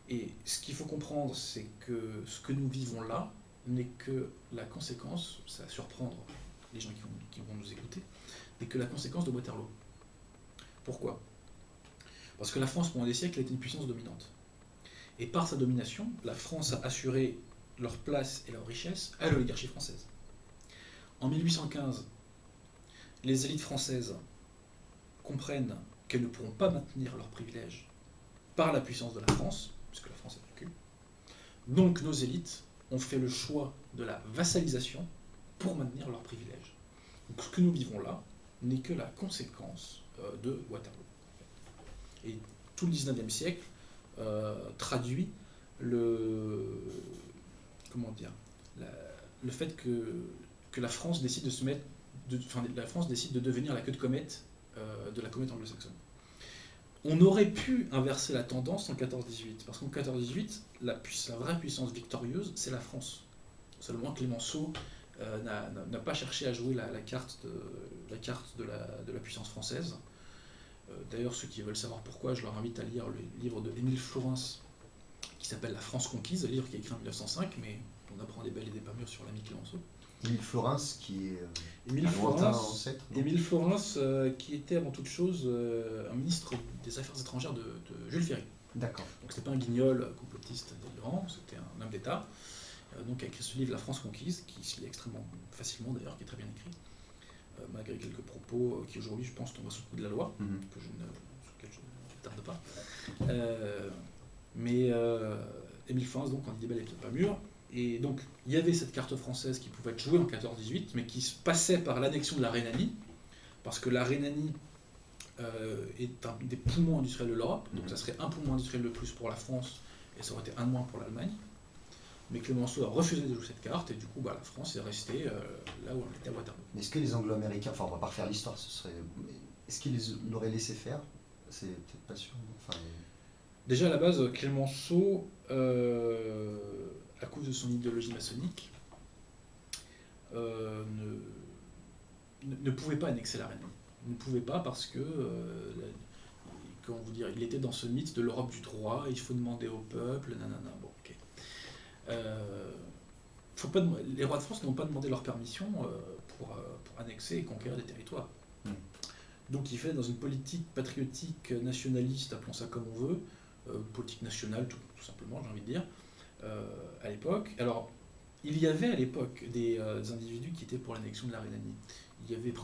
Et ce qu'il faut comprendre, c'est que ce que nous vivons là n'est que la conséquence, ça va surprendre les gens qui vont nous écouter, n'est que la conséquence de Waterloo. Pourquoi ? Parce que la France, pendant des siècles, était une puissance dominante. Et par sa domination, la France a assuré leur place et leur richesse à l'oligarchie française. En 1815, les élites françaises comprennent qu'elles ne pourront pas maintenir leurs privilèges par la puissance de la France, puisque la France est vaincue. Donc nos élites ont fait le choix de la vassalisation pour maintenir leurs privilèges. Donc ce que nous vivons là n'est que la conséquence de Waterloo. Et tout le 19e siècle traduit le fait que la France décide la France décide de devenir la queue de comète de la comète anglo-saxonne. On aurait pu inverser la tendance en 14-18, parce qu'en 14-18, la vraie puissance victorieuse, c'est la France. Seulement Clémenceau n'a pas cherché à jouer la carte de la puissance française. D'ailleurs, ceux qui veulent savoir pourquoi, je leur invite à lire le livre de Émile Flourens, qui s'appelle La France conquise, un livre qui est écrit en 1905, mais on apprend des belles et des pas mûres sur l'ami Clémenceau. Émile Flourens, qui est Émile Flourens, qui était avant toute chose un ministre des Affaires étrangères de Jules Ferry. D'accord. Donc c'était pas un guignol complotiste délirant, c'était un homme d'État. Donc a écrit ce livre La France conquise, qui se lit extrêmement facilement d'ailleurs, qui est très bien écrit, malgré quelques propos qui aujourd'hui je pense tombent sous le coup de la loi, sur lesquels je ne tarde pas. Mais Émile Flourens donc en dit des belles et pas mûres. Et donc, il y avait cette carte française qui pouvait être jouée en 14-18, mais qui se passait par l'annexion de la Rhénanie, parce que la Rhénanie est un des poumons industriels de l'Europe, donc ça serait un poumon industriel de plus pour la France, et ça aurait été un de moins pour l'Allemagne. Mais Clémenceau a refusé de jouer cette carte, et du coup, la France est restée là où on était à Waterloo. Mais est-ce que les Anglo-Américains, enfin on va pas refaire l'histoire, est-ce qu'ils l'auraient laissé faire? C'est peut-être pas sûr. Enfin, déjà, à la base, Clémenceau, à cause de son idéologie maçonnique, ne pouvait pas annexer la Rhénanie. Il ne pouvait pas parce que, comment vous dire, il était dans ce mythe de l'Europe du droit, il faut demander au peuple, nanana, bon, ok. Les rois de France n'ont pas demandé leur permission pour annexer et conquérir des territoires. Donc il fait dans une politique patriotique nationaliste, appelons ça comme on veut, politique nationale tout simplement, j'ai envie de dire, à l'époque. Alors, il y avait à l'époque des individus qui étaient pour l'annexion de la Rhénanie. Il y avait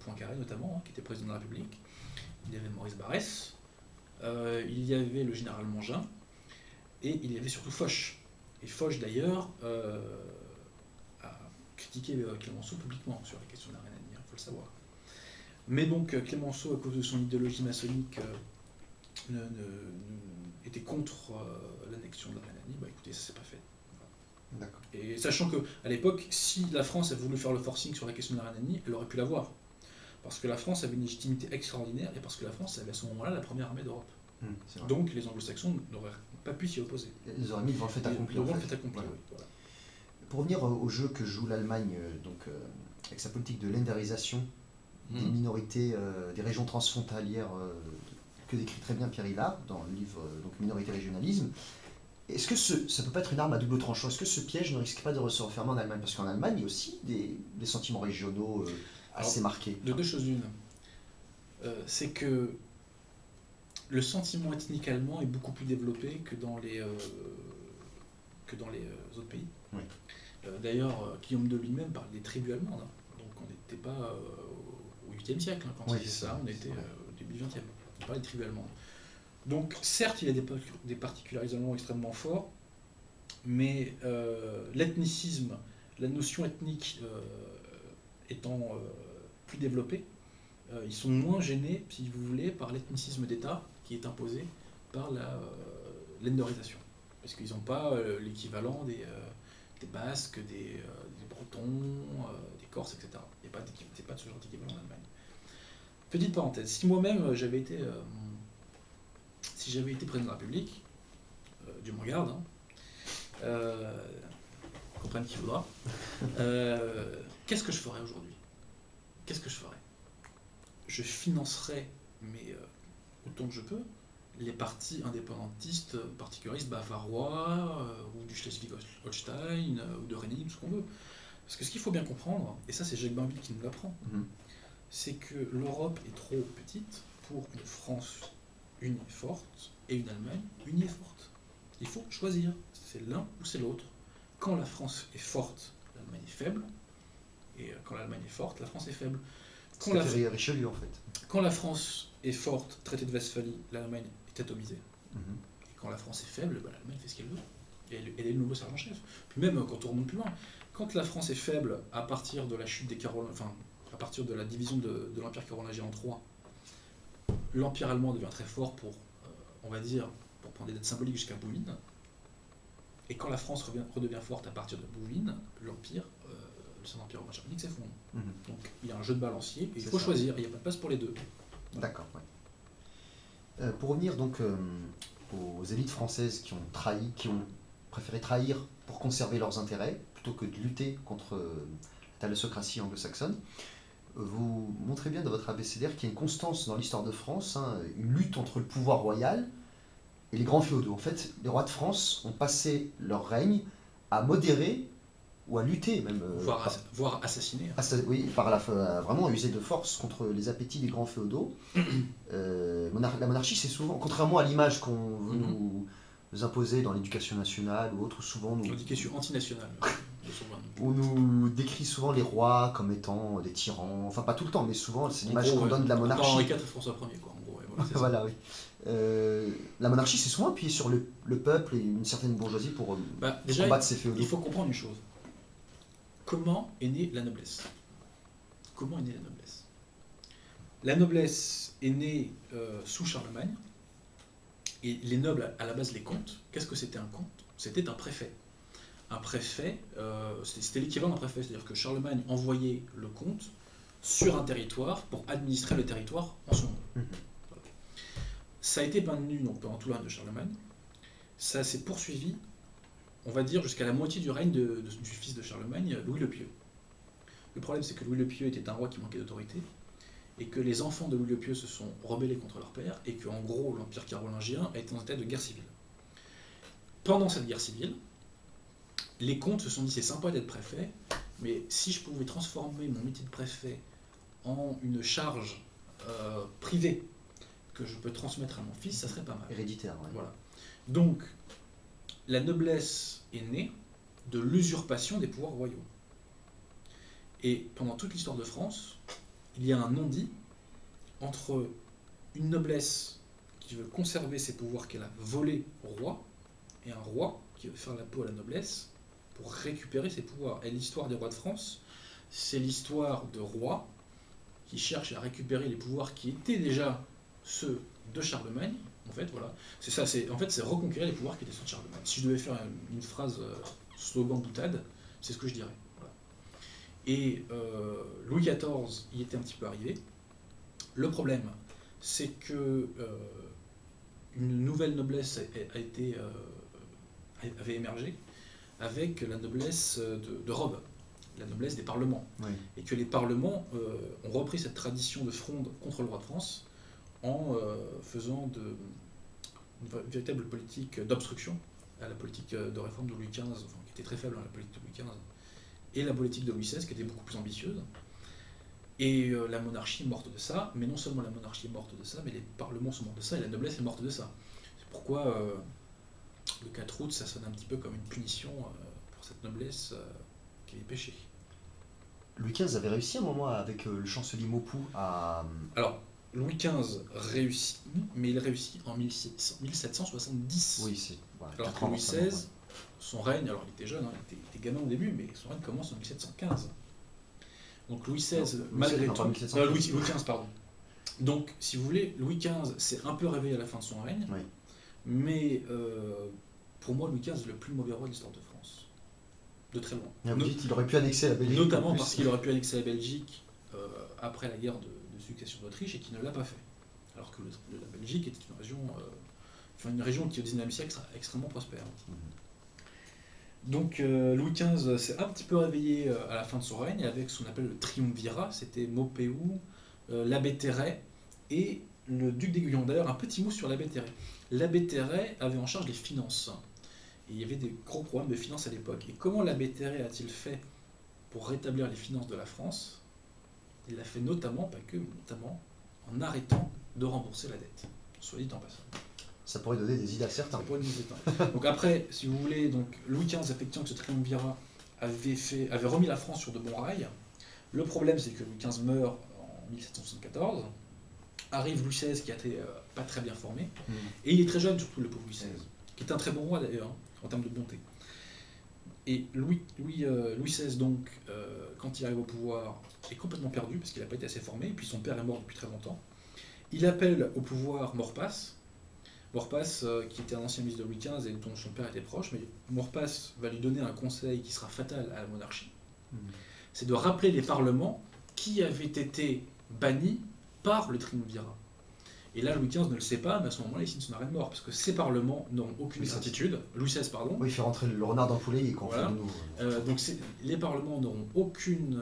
Poincaré notamment, qui était président de la République. Il y avait Maurice Barrès. Il y avait le général Mangin. Et il y avait surtout Foch. Et Foch, d'ailleurs, a critiqué Clémenceau publiquement sur la question de la Rhénanie, il faut le savoir. Mais donc, Clémenceau, à cause de son idéologie maçonnique, était contre l'annexion de la Rhénanie. Bah écoutez, ça s'est pas fait. D'accord. Et sachant qu'à l'époque, si la France avait voulu faire le forcing sur la question de la Rhénanie, elle aurait pu l'avoir. Parce que la France avait une légitimité extraordinaire et parce que la France avait à ce moment-là la première armée d'Europe. Donc les Anglo-Saxons n'auraient pas pu s'y opposer. Ils auraient mis devant le fait accompli. Devant le fait accompli, voilà. Oui, voilà. Pour revenir au jeu que joue l'Allemagne, avec sa politique de länderisation des minorités, des régions transfrontalières, que décrit très bien Pierre Hillard dans le livre Minorité régionalisme, est-ce que ça peut pas être une arme à double tranchant? Est-ce que ce piège ne risque pas de se refermer en Allemagne? Parce qu'en Allemagne, il y a aussi des sentiments régionaux assez marqués. De deux choses l'une. C'est que le sentiment ethnique allemand est beaucoup plus développé que dans les autres pays. Oui. D'ailleurs, Guillaume de lui-même parle des tribus allemandes. Donc on n'était pas au 8e siècle quand il disait ça, on était au début du 20e. On parlait des tribus allemandes. Donc certes, il y a des particularismes allemands extrêmement forts, mais l'ethnicisme, la notion ethnique étant plus développée, ils sont moins gênés, si vous voulez, par l'ethnicisme d'État qui est imposé par la länderisation. Parce qu'ils n'ont pas l'équivalent des Basques, des Bretons, des Corses, etc. Il n'y a pas de ce genre d'équivalent en Allemagne. Petite parenthèse, si moi-même j'avais été président de la République, Dieu m'en garde, comprenne qui voudra, qu'est-ce que je ferais aujourd'hui? Qu'est-ce que je ferais? Je financerais, mais autant que je peux, les partis indépendantistes, particularistes bavarois, ou du Schleswig-Holstein, ou de Rhénanie, tout ce qu'on veut. Parce que ce qu'il faut bien comprendre, et ça c'est Jacques Bainville qui nous l'apprend, c'est que l'Europe est trop petite pour une France unie et forte, et une Allemagne unie et forte. Il faut choisir, c'est l'un ou c'est l'autre. Quand la France est forte, l'Allemagne est faible, et quand l'Allemagne est forte, la France est faible. Quand Richelieu en fait. Quand la France est forte, traité de Westphalie, l'Allemagne est atomisée. Et quand la France est faible, bah, l'Allemagne fait ce qu'elle veut. Et elle est le nouveau sergent-chef. Puis même quand on remonte plus loin, quand la France est faible à partir de la chute des Carolingiens, enfin à partir de la division de l'Empire carolingien en trois, l'Empire allemand devient très fort pour, on va dire, pour prendre des dates symboliques jusqu'à Bouvines. Et quand la France redevient forte à partir de Bouvines, l'Empire, le Saint-Empire romain germanique s'effondre. Donc il y a un jeu de balancier et il faut choisir, il n'y a pas de place pour les deux. Voilà. D'accord. Ouais. Pour revenir donc aux élites françaises qui ont préféré trahir pour conserver leurs intérêts, plutôt que de lutter contre la thalassocratie anglo-saxonne, vous montrez bien dans votre abécédaire qu'il y a une constance dans l'histoire de France, une lutte entre le pouvoir royal et les grands féodaux. En fait, les rois de France ont passé leur règne à modérer ou à lutter même. Voire assassiner. Oui, vraiment à user de force contre les appétits des grands féodaux. La monarchie, c'est souvent, contrairement à l'image qu'on veut nous imposer dans l'éducation nationale ou autre, souvent l'éducation antinationale. On nous décrit souvent les rois comme étant des tyrans, enfin pas tout le temps, mais souvent c'est l'image qu'on donne de la monarchie. Henri IV et François Ier, quoi, en gros. Voilà, oui. La monarchie, c'est souvent appuyé sur le peuple et une certaine bourgeoisie pour déjà, combattre ces féodaux. Il faut comprendre une chose. Comment est née la noblesse? Comment est née la noblesse? La noblesse est née sous Charlemagne, et les nobles, à la base, les comtes. Qu'est-ce que c'était un comte? C'était un préfet. Un préfet, c'était l'équivalent d'un préfet, c'est-à-dire que Charlemagne envoyait le comte sur un territoire pour administrer le territoire en son nom. Voilà. Ça a été maintenu donc, pendant tout le règne de Charlemagne. Ça s'est poursuivi, on va dire, jusqu'à la moitié du règne du fils de Charlemagne, Louis le Pieux. Le problème, c'est que Louis le Pieux était un roi qui manquait d'autorité, et que les enfants de Louis le Pieux se sont rebellés contre leur père, et qu'en gros, l'Empire carolingien était en état de guerre civile. Pendant cette guerre civile, les comtes se sont dit, c'est sympa d'être préfet, mais si je pouvais transformer mon métier de préfet en une charge privée que je peux transmettre à mon fils, ça serait pas mal. Héréditaire, ouais. Voilà. Donc, la noblesse est née de l'usurpation des pouvoirs royaux. Et pendant toute l'histoire de France, il y a un non-dit entre une noblesse qui veut conserver ses pouvoirs qu'elle a volés au roi, et un roi qui veut faire la peau à la noblesse pour récupérer ses pouvoirs. Et l'histoire des rois de France, c'est l'histoire de rois qui cherchent à récupérer les pouvoirs qui étaient déjà ceux de Charlemagne. En fait, voilà. C'est ça, c'est reconquérir les pouvoirs qui étaient ceux de Charlemagne. Si je devais faire une phrase slogan boutade, c'est ce que je dirais. Voilà. Et Louis XIV y était un petit peu arrivé. Le problème, c'est que une nouvelle noblesse avait émergé avec la noblesse de robe, la noblesse des parlements. Oui. Et que les parlements ont repris cette tradition de fronde contre le roi de France en faisant une véritable politique d'obstruction à la politique de réforme de Louis XV, enfin, qui était très faible, la politique de Louis XV, et la politique de Louis XVI, qui était beaucoup plus ambitieuse. Et la monarchie est morte de ça, mais non seulement la monarchie est morte de ça, mais les parlements sont morts de ça, et la noblesse est morte de ça. C'est pourquoi le 4 août, ça sonne un petit peu comme une punition pour cette noblesse qui avait péché. Louis XV avait réussi un moment avec le chancelier Maupoux à... Alors, Louis XV réussit, mais il réussit en 1770. Oui, c'est... Voilà, alors que Louis XVI, son règne, alors il était jeune, il était gamin au début, mais son règne commence en 1715. Donc Louis XVI, malgré tout... Louis XV, pardon. Donc, si vous voulez, Louis XV s'est un peu réveillé à la fin de son règne, oui. Mais pour moi, Louis XV est le plus mauvais roi de l'histoire de France. De très loin. Vous dites qu'il aurait pu annexer la Belgique. Notamment parce qu'il aurait pu annexer la Belgique après la guerre de succession d'Autriche et qui ne l'a pas fait. Alors que la Belgique était une région qui au XIXe siècle sera extrêmement prospère. Donc Louis XV s'est un petit peu réveillé à la fin de son règne avec ce qu'on appelle le triumvirat, c'était Maupeou, l'abbé Terray et le duc d'Aiguillon. D'ailleurs, un petit mot sur l'abbé Terray. L'abbé Terray avait en charge les finances. Et il y avait des gros problèmes de finances à l'époque. Et comment l'abbé Terray a-t-il fait pour rétablir les finances de la France? Il l'a fait notamment, pas que, mais notamment en arrêtant de rembourser la dette. Soit dit en passant. Ça pourrait donner des idées à certains. Donc après, si vous voulez, donc Louis XV, effectivement, ce triumvirat avait remis la France sur de bons rails. Le problème, c'est que Louis XV meurt en 1774. Arrive Louis XVI qui a été pas très bien formé, Mm. et il est très jeune surtout, le pauvre Louis XVI, qui est un très bon roi d'ailleurs, hein, en termes de bonté. Et Louis XVI, donc, quand il arrive au pouvoir, est complètement perdu parce qu'il n'a pas été assez formé, et puis son père est mort depuis très longtemps. Il appelle au pouvoir Maurepas, qui était un ancien ministre de Louis XV et dont son père était proche, mais Maurepas va lui donner un conseil qui sera fatal à la monarchie, c'est de rappeler les parlements qui avaient été bannis par le triumvirat. Et là, Louis XV ne le sait pas, mais à ce moment-là, il signe son arrêt de mort, parce que ces parlements n'auront aucune certitude. Louis XVI, pardon. Oui, il fait rentrer le renard dans le poulet et qu'on Voilà. fait de nous. Donc les parlements n'auront aucune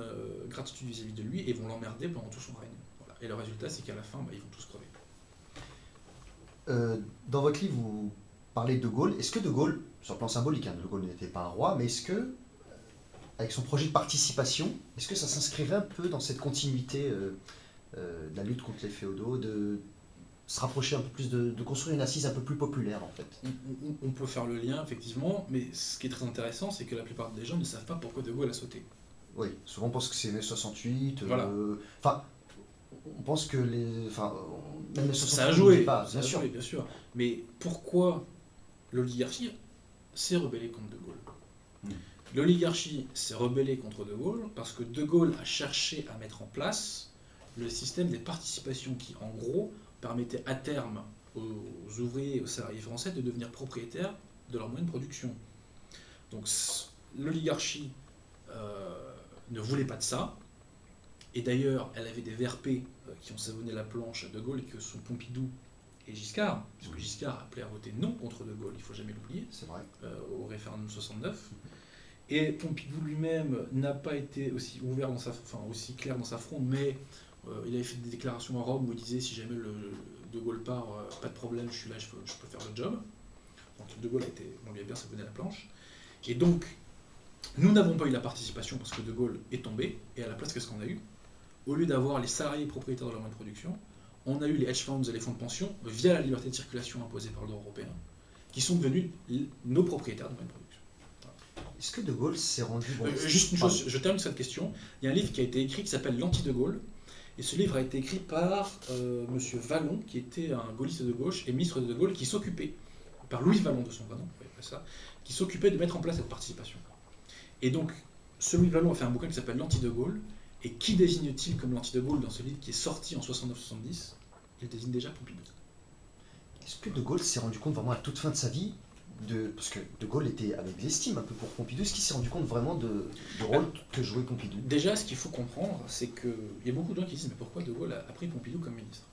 gratitude vis-à-vis de lui et vont l'emmerder pendant tout son règne. Voilà. Et le résultat, c'est qu'à la fin, ils vont tous crever. Dans votre livre, vous parlez de Gaulle. Est-ce que de Gaulle, sur le plan symbolique, hein, de Gaulle n'était pas un roi, mais est-ce que, avec son projet de participation, est-ce que ça s'inscrirait un peu dans cette continuité de la lutte contre les féodaux, de se rapprocher un peu plus, de construire une assise un peu plus populaire en fait? On peut faire le lien, effectivement, mais ce qui est très intéressant, c'est que la plupart des gens ne savent pas pourquoi De Gaulle a sauté. Oui, souvent on pense que c'est mai 68. Voilà. Enfin, on pense que les. Enfin, même mai 68, Ça a joué, pas, ça a bien sûr. joué, bien sûr. Mais pourquoi l'oligarchie s'est rebellée contre De Gaulle? L'oligarchie s'est rebellée contre De Gaulle parce que De Gaulle a cherché à mettre en place le système des participations qui, en gros, permettait à terme aux ouvriers et aux salariés français de devenir propriétaires de leurs moyens de production. Donc l'oligarchie ne voulait pas de ça, et d'ailleurs elle avait des VRP qui ont savonné la planche à De Gaulle, et que sont Pompidou et Giscard, puisque Giscard appelait à voter non contre De Gaulle, il ne faut jamais l'oublier, C'est vrai. au référendum 69. Et Pompidou lui-même n'a pas été aussi ouvert dans aussi clair dans sa fronde, mais il avait fait des déclarations à Rome où il disait si jamais De Gaulle part, pas de problème, je suis là, je peux faire le job. Donc De Gaulle lui a bien savonné la planche. Et donc, nous n'avons pas eu la participation parce que De Gaulle est tombé, et à la place, qu'est-ce qu'on a eu? Au lieu d'avoir les salariés propriétaires de leurs moyens de production, on a eu les hedge funds et les fonds de pension, via la liberté de circulation imposée par le droit européen, qui sont devenus nos propriétaires de moyens de production. Est-ce que De Gaulle s'est rendu... Juste une chose, je termine cette question. Il y a un livre qui a été écrit qui s'appelle L'Anti-De Gaulle. Et ce livre a été écrit par Monsieur Vallon, qui était un gaulliste de gauche et ministre de Gaulle, qui s'occupait, par Louis Vallon de son vrai nom, qui s'occupait de mettre en place cette participation. Et donc, ce Louis Vallon a fait un bouquin qui s'appelle L'Anti-De Gaulle. Et qui désigne-t-il comme l'Anti-De Gaulle dans ce livre qui est sorti en 69-70? Il désigne déjà Pompidou. Est-ce que De Gaulle s'est rendu compte vraiment à toute fin de sa vie parce que De Gaulle était avec de l'estime un peu pour Pompidou, est-ce qu'il s'est rendu compte vraiment du rôle que jouait Pompidou? Déjà, ce qu'il faut comprendre, c'est qu'il y a beaucoup de gens qui disent mais pourquoi De Gaulle a pris Pompidou comme ministre?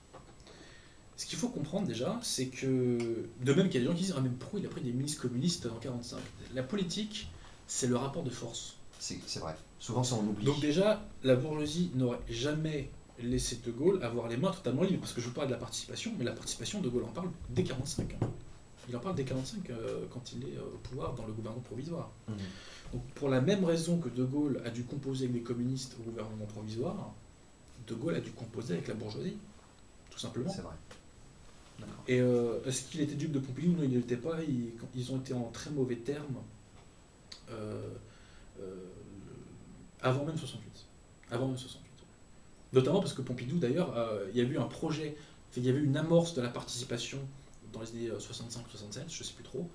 Ce qu'il faut comprendre déjà, c'est que, de même qu'il y a des gens qui disent ah mais pourquoi il a pris des ministres communistes en 1945? La politique, c'est le rapport de force. C'est vrai, souvent ça on oublie. Donc déjà, la bourgeoisie n'aurait jamais laissé De Gaulle avoir les mains totalement libres, parce que je vous parle de la participation, mais la participation, De Gaulle en parle dès 1945. Il en parle dès 1945 quand il est au pouvoir dans le gouvernement provisoire. Donc pour la même raison que De Gaulle a dû composer avec les communistes au gouvernement provisoire, De Gaulle a dû composer avec la bourgeoisie, tout simplement. C'est vrai. Et est-ce qu'il était dupe de Pompidou? Non, il ne l'était pas. Ils ont été en très mauvais termes avant même 68. Avant même 68. Notamment parce que Pompidou, d'ailleurs, il y a eu un projet, il y avait une amorce de la participation dans les années 65-67, je ne sais plus trop,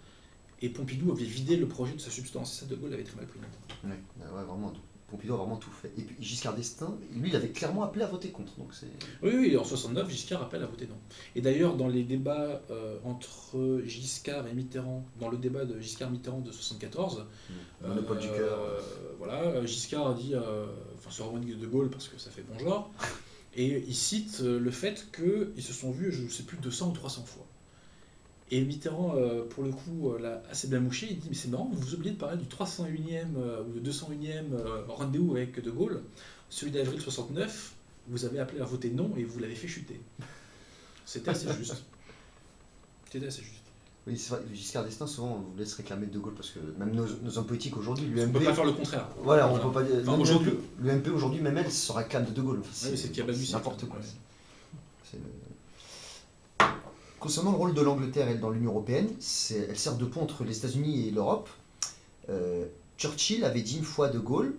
et Pompidou avait vidé le projet de sa substance, et ça, De Gaulle l'avait très mal pris. Ouais, vraiment, Pompidou a vraiment tout fait. Et puis Giscard d'Estaing, lui, il avait clairement appelé à voter contre. Donc oui, en 69, Giscard appelle à voter non. Et d'ailleurs, dans les débats entre Giscard et Mitterrand, dans le débat de Giscard-Mitterrand de 74, Monopole du cœur. Voilà, Giscard a dit, se revendique de De Gaulle parce que ça fait bon genre, et il cite le fait qu'ils se sont vus, je ne sais plus, 200 ou 300 fois. Et Mitterrand, pour le coup, l'a assez bien mouché, il dit mais c'est marrant, vous oubliez de parler du 301e ou du 201e rendez-vous avec De Gaulle, celui d'avril 69, vous avez appelé à voter non et vous l'avez fait chuter. C'était assez juste. C'était assez juste. Oui, c'est vrai, Giscard d'Estaing, souvent on vous laisse réclamer De Gaulle parce que même nos hommes politiques aujourd'hui, On ne peut pas faire le contraire. Voilà, on peut pas dire. Enfin, aujourd'hui, L'UMP aujourd'hui, même elle se réclame de De Gaulle. Enfin, c'est n'importe quoi. Ouais. Concernant le rôle de l'Angleterre dans l'Union Européenne, elle sert de pont entre les États-Unis et l'Europe. Churchill avait dit une fois à De Gaulle,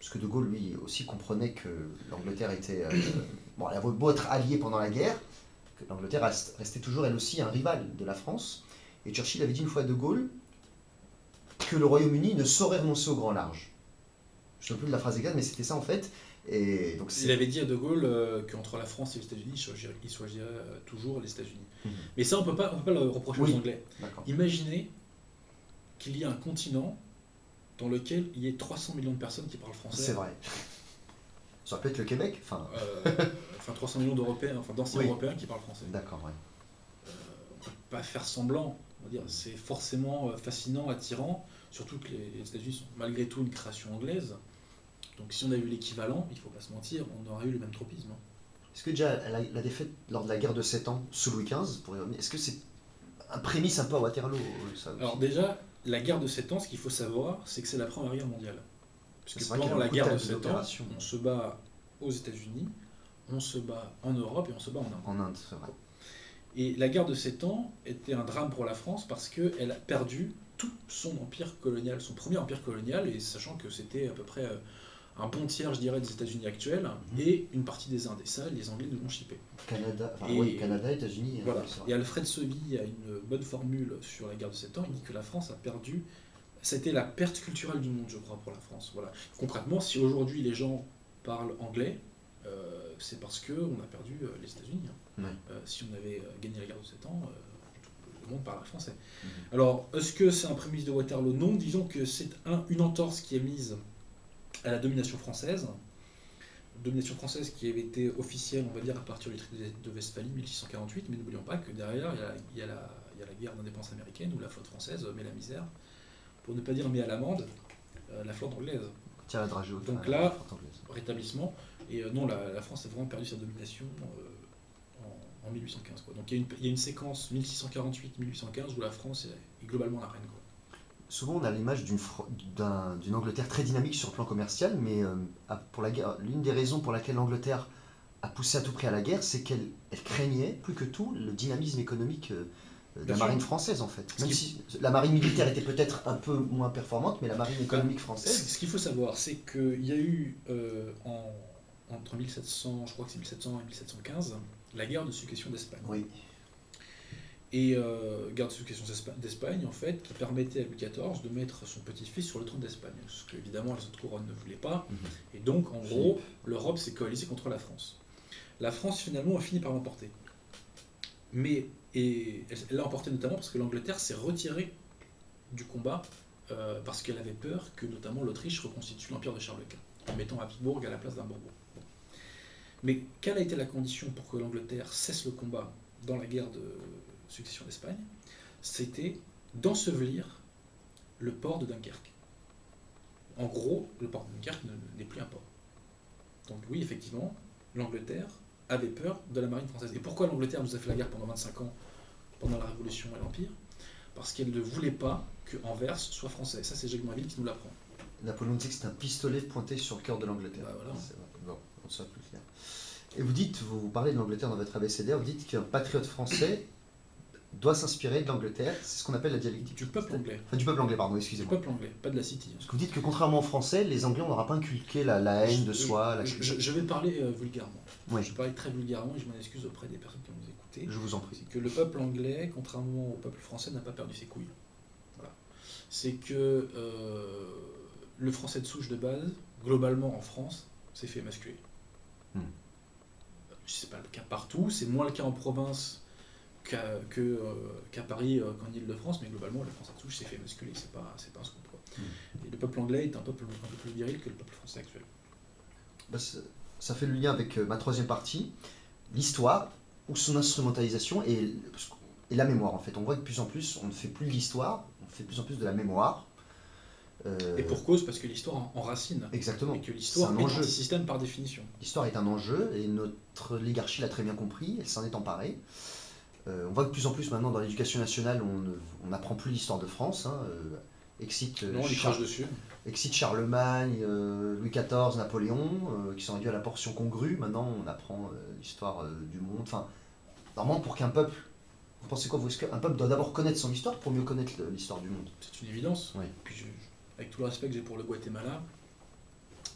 parce que De Gaulle, lui, aussi comprenait que l'Angleterre était... bon, elle avait beau être alliée pendant la guerre, que l'Angleterre restait toujours, elle aussi, un rival de la France. Et Churchill avait dit une fois à De Gaulle que le Royaume-Uni ne saurait renoncer au grand large. Je ne sais plus de la phrase exacte, mais c'était ça en fait. Et donc il avait dit à De Gaulle qu'entre la France et les États-Unis, il choisirait toujours les États-Unis. Mais ça, on peut pas le reprocher aux Anglais. Imaginez qu'il y ait un continent dans lequel il y ait 300 millions de personnes qui parlent français. C'est vrai. Ça peut être le Québec. Enfin 300 millions d'Européens, enfin d'anciens Européens qui parlent français. D'accord, ouais. On ne peut pas faire semblant. On va dire, c'est forcément fascinant, attirant, surtout que les États-Unis sont malgré tout une création anglaise. Donc si on a eu l'équivalent, il ne faut pas se mentir, on aurait eu le même tropisme. Est-ce que déjà la défaite lors de la guerre de 7 ans sous Louis XV, est-ce que c'est un prémisse un peu à Waterloo ça Alors déjà, la guerre de 7 ans, ce qu'il faut savoir, c'est que c'est la Première Guerre mondiale. Parce que pendant la guerre de 7 ans, on se bat aux États-Unis, on se bat en Europe et on se bat en Inde. En Inde, c'est vrai. Et la guerre de 7 ans était un drame pour la France parce qu'elle a perdu tout son empire colonial, son premier empire colonial, et sachant que c'était à peu près un bon tiers, je dirais, des États-Unis actuels et une partie des Indes. Et ça, les Anglais nous l'ont chippé. Canada, États-Unis. Voilà. Et Alfred Sauvy a une bonne formule sur la guerre de 7 ans. Il dit que la France a perdu. C'était la perte culturelle du monde, je crois, pour la France. Voilà. Concrètement, si aujourd'hui les gens parlent anglais, c'est parce qu'on a perdu les États-Unis. Si on avait gagné la guerre de 7 ans, le monde parle français. Alors, est-ce que c'est un prémisse de Waterloo? Non, disons que c'est une entorse qui est mise à la domination française qui avait été officielle, on va dire, à partir du traité de Westphalie 1648, mais n'oublions pas que derrière, il y a la guerre d'indépendance américaine où la flotte française met la misère, pour ne pas dire met à l'amende, la flotte anglaise. Donc là, rétablissement, et non, la France a vraiment perdu sa domination en 1815. Quoi. Donc il y a une séquence 1648-1815 où la France est globalement la reine. Quoi. Souvent, on a l'image d'une Angleterre très dynamique sur le plan commercial, mais pour la guerre, l'une des raisons pour laquelle l'Angleterre a poussé à tout prix à la guerre, c'est qu'elle craignait, plus que tout, le dynamisme économique de la marine française, en fait. Même si la marine militaire était peut-être un peu moins performante, mais la marine économique française... Ce qu'il faut savoir, c'est qu'il y a eu, entre 1700, je crois que c'est 1700 et 1715, la guerre de succession d'Espagne. Oui. Et guerre de succession d'Espagne, en fait, qui permettait à Louis XIV de mettre son petit-fils sur le trône d'Espagne. Ce que, évidemment, les autres couronnes ne voulaient pas. Et donc, en gros, l'Europe s'est coalisée contre la France. La France, finalement, a fini par l'emporter. Mais elle l'a emporté notamment parce que l'Angleterre s'est retirée du combat parce qu'elle avait peur que, notamment, l'Autriche reconstitue l'empire de Charles Quint, en mettant Habsbourg à la place d'un Bourbon. Mais quelle a été la condition pour que l'Angleterre cesse le combat dans la guerre de succession d'Espagne? C'était d'ensevelir le port de Dunkerque. En gros, le port de Dunkerque n'est plus un port. Donc oui, effectivement, l'Angleterre avait peur de la marine française. Et pourquoi l'Angleterre nous a fait la guerre pendant 25 ans, pendant la Révolution et l'Empire? Parce qu'elle ne voulait pas que Anvers soit français. Ça, c'est Jacques Marville qui nous l'apprend. Napoléon dit que c'est un pistolet pointé sur le cœur de l'Angleterre. Bah, voilà. Bon, on soit plus clair. Et vous parlez de l'Angleterre dans votre abécédaire, vous dites qu'un patriote français doit s'inspirer de l'Angleterre, c'est ce qu'on appelle la dialectique. Du peuple anglais. Enfin, du peuple anglais, pardon, excusez-moi. Du peuple anglais, pas de la City. Parce que vous dites que contrairement aux Français, les Anglais, on n'aura pas inculqué la haine de soi. Je vais parler vulgairement. Oui. Je vais parler très vulgairement et je m'en excuse auprès des personnes qui vont nous écouter. Je vous en prie. C'est que le peuple anglais, contrairement au peuple français, n'a pas perdu ses couilles. Voilà. C'est que le français de souche de base, globalement en France, s'est fait émasculer. C'est pas le cas partout, c'est moins le cas en province qu'à Paris, qu'en Île-de-France, mais globalement, le français de souche s'est fait émasculer, c'est pas un scoop. Et le peuple anglais est un peuple un peu plus viril que le peuple français actuel. Bah, ça fait le lien avec ma troisième partie, l'histoire, ou son instrumentalisation et la mémoire, en fait. On voit que de plus en plus, on ne fait plus de l'histoire, on fait de plus en plus de la mémoire. Et pour cause, parce que l'histoire enracine. Exactement. Et que l'histoire est un système par définition. L'histoire est un enjeu, et notre oligarchie l'a très bien compris, elle s'en est emparée. On voit que de plus en plus maintenant dans l'éducation nationale, on n'apprend plus l'histoire de France. Excite Charlemagne, Louis XIV, Napoléon, qui sont réduits à la portion congrue. Maintenant, on apprend l'histoire du monde. Enfin, normalement, pour qu'un peuple... Vous pensez quoi, un peuple doit d'abord connaître son histoire pour mieux connaître l'histoire du monde? C'est une évidence. Oui. Puis avec tout le respect que j'ai pour le Guatemala,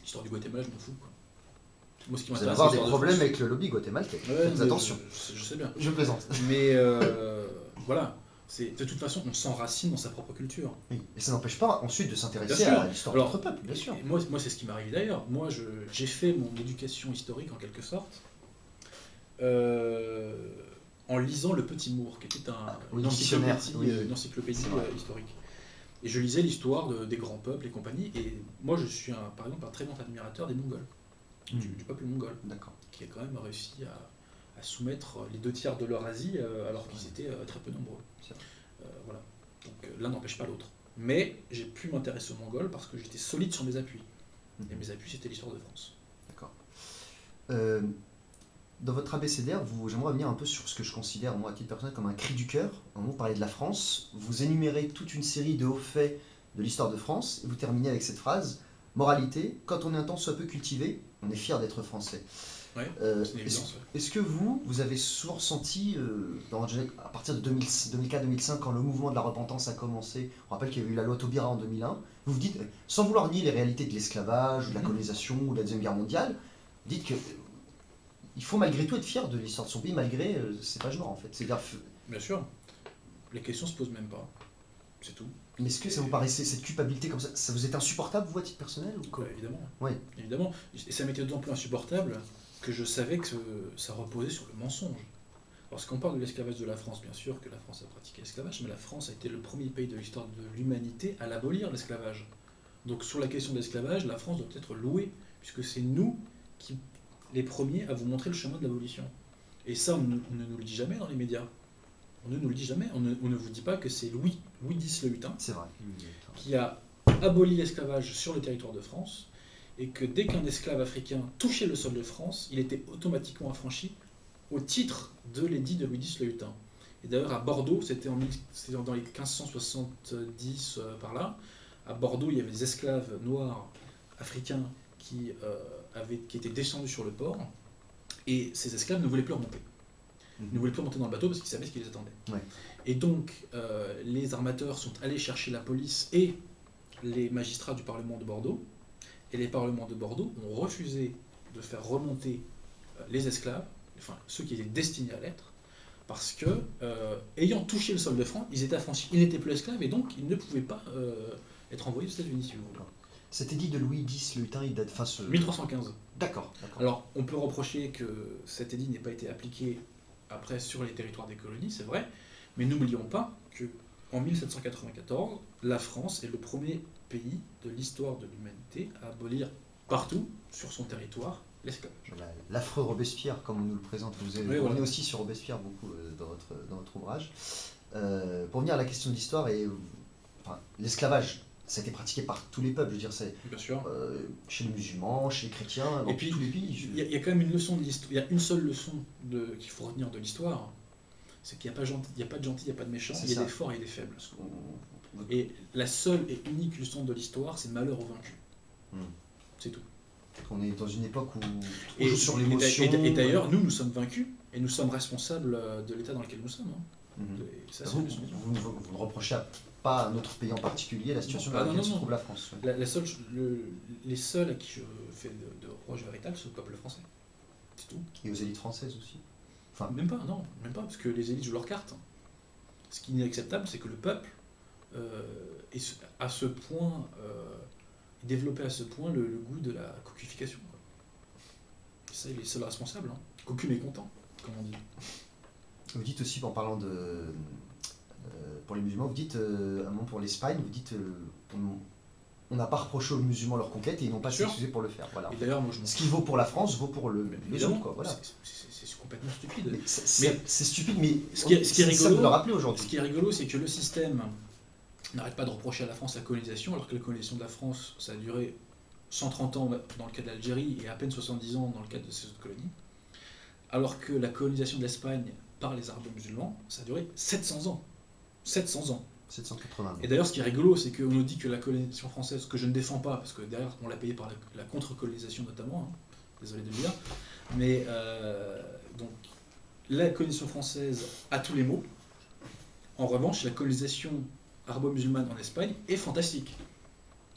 L'histoire du Guatemala, je m'en fous, quoi. Moi, ce qui Vous allez m'intéresse, avoir c'est des l'histoire de problèmes France. avec le lobby guatémaltais. Ouais, Faites mais attention. Je sais bien. Je plaisante. Mais voilà, de toute façon, on s'enracine dans sa propre culture. Oui. Et ça n'empêche pas ensuite de s'intéresser Bien sûr. à l'histoire de Alors, notre peuple, bien sûr. Et moi, c'est ce qui m'arrive d'ailleurs. Moi, j'ai fait mon éducation historique en quelque sorte en lisant Le Petit Mour, qui était oui, une encyclopédie, oui, une encyclopédie c'est vrai. historique. Et je lisais l'histoire des grands peuples et compagnie. Et moi, je suis par exemple un très grand admirateur des Mongols, du peuple mongol, D'accord. qui a quand même réussi à soumettre les 2 tiers de l'Eurasie alors qu'ils étaient très peu nombreux. Voilà. Donc l'un n'empêche pas l'autre. Mais j'ai pu m'intéresser aux Mongols parce que j'étais solide sur mes appuis. Et mes appuis, c'était l'histoire de France. D'accord. Dans votre abécédaire, j'aimerais revenir un peu sur ce que je considère, moi, à titre personnel, comme un cri du cœur. Vous parlez de la France, vous énumérez toute une série de hauts faits de l'histoire de France, et vous terminez avec cette phrase, moralité, quand on est un tant soit peu cultivé, on est fier d'être français. Ouais, c'est une évidence. Est-ce que vous avez souvent ressenti, à partir de 2004-2005, quand le mouvement de la repentance a commencé, on rappelle qu'il y a eu la loi Taubira en 2001, vous vous dites, sans vouloir nier les réalités de l'esclavage, ou de la colonisation, ou de la Deuxième Guerre mondiale, vous dites que il faut malgré tout être fier de l'histoire de son pays, malgré ses pages noires en fait. C'est-à-dire, Bien sûr, les questions se posent même pas. C'est tout. mais est-ce que ça vous paraissait, cette culpabilité comme ça vous est insupportable, vous, à titre personnel ou quoi? Évidemment. Oui. Évidemment. Et ça m'était d'autant plus insupportable que je savais que ça reposait sur le mensonge. Lorsqu'on parle de l'esclavage de la France, bien sûr que la France a pratiqué l'esclavage, mais la France a été le premier pays de l'histoire de l'humanité à l'abolir l'esclavage. Donc sur la question de l'esclavage, la France doit être louée, puisque c'est nous qui, les premiers, à vous montrer le chemin de l'abolition. Et ça, on ne nous le dit jamais dans les médias. On ne nous le dit jamais. On ne vous dit pas que c'est Louis X le Hutin C'est vrai. qui a aboli l'esclavage sur le territoire de France, et que dès qu'un esclave africain touchait le sol de France, il était automatiquement affranchi au titre de l'édit de Louis X le Hutin. Et d'ailleurs à Bordeaux, c'était dans les 1570 par là, à Bordeaux il y avait des esclaves noirs africains qui étaient descendus sur le port, et ces esclaves ne voulaient plus remonter. Ils ne voulaient plus remonter dans le bateau parce qu'ils savaient ce qui les attendait. Ouais. Et donc les armateurs sont allés chercher la police et les magistrats du Parlement de Bordeaux, et les parlements de Bordeaux ont refusé de faire remonter les esclaves, enfin ceux qui étaient destinés à l'être, parce que, ayant touché le sol de France, ils étaient affranchis, ils n'étaient plus esclaves, et donc ils ne pouvaient pas être envoyés aux États-Unis, si vous voulez. Cet édit de Louis X le Hutin, il date face. 1315. D'accord. Alors, on peut reprocher que cet édit n'ait pas été appliqué après sur les territoires des colonies, c'est vrai, mais n'oublions pas qu'en 1794, la France est le premier pays de l'histoire de l'humanité à abolir partout sur son territoire l'esclavage. L'affreux Robespierre, comme on nous le présente, vous revenez voilà. aussi sur Robespierre beaucoup dans votre ouvrage. Pour venir à la question de l'histoire, l'esclavage, ça a été pratiqué par tous les peuples, je veux dire, c'est Bien sûr. chez les musulmans, chez les chrétiens, dans Et puis, tous les pays. Il y a quand même une leçon de l'histoire. Il y a une seule leçon qu'il faut retenir de l'histoire, c'est qu'il n'y a pas de gentil, il n'y a pas de méchant, il y a des forts et des faibles. Et la seule et unique leçon de l'histoire, c'est malheur aux vaincus. C'est tout. On est dans une époque où on joue sur l'émotion. Et d'ailleurs, nous sommes vaincus et nous sommes responsables de l'état dans lequel nous sommes. Et ça, vous ne reprochez pas à notre pays en particulier la situation dans laquelle se trouve la France. Les seuls à qui je fais de reproche véritable, c'est le peuple français. C'est tout. Et aux élites françaises aussi. Enfin, même pas, parce que les élites jouent leur carte. Ce qui est inacceptable, c'est que le peuple est à ce point, développé à ce point le goût de la coquification. Et ça, il est seul responsable. Cocu mécontent, comme on dit. Vous dites aussi, en parlant de... pour les musulmans, vous dites, à un moment pour l'Espagne, vous dites, on n'a pas reproché aux musulmans leur conquête et ils n'ont pas s'excusé pour le faire. Voilà. Et d'ailleurs, moi, ce qui vaut pour la France vaut pour les autres. Quoi, voilà. C'est complètement stupide. C'est stupide, mais ce qui est rigolo, ça de le rappeler aujourd'hui. Ce qui est rigolo, c'est que le système n'arrête pas de reprocher à la France la colonisation, alors que la colonisation de la France, ça a duré 130 ans dans le cas de l'Algérie et à peine 70 ans dans le cas de ces autres colonies. Alors que la colonisation de l'Espagne par les arabo-musulmans, ça a duré 700 ans. 700 ans. 780 ans. Et d'ailleurs, ce qui est rigolo, c'est qu'on nous dit que la colonisation française, que je ne défends pas, parce que derrière, on l'a payé par la contre-colonisation notamment, désolé de le dire, mais donc, la colonisation française a tous les maux. En revanche, la colonisation arabo-musulmane en Espagne est fantastique.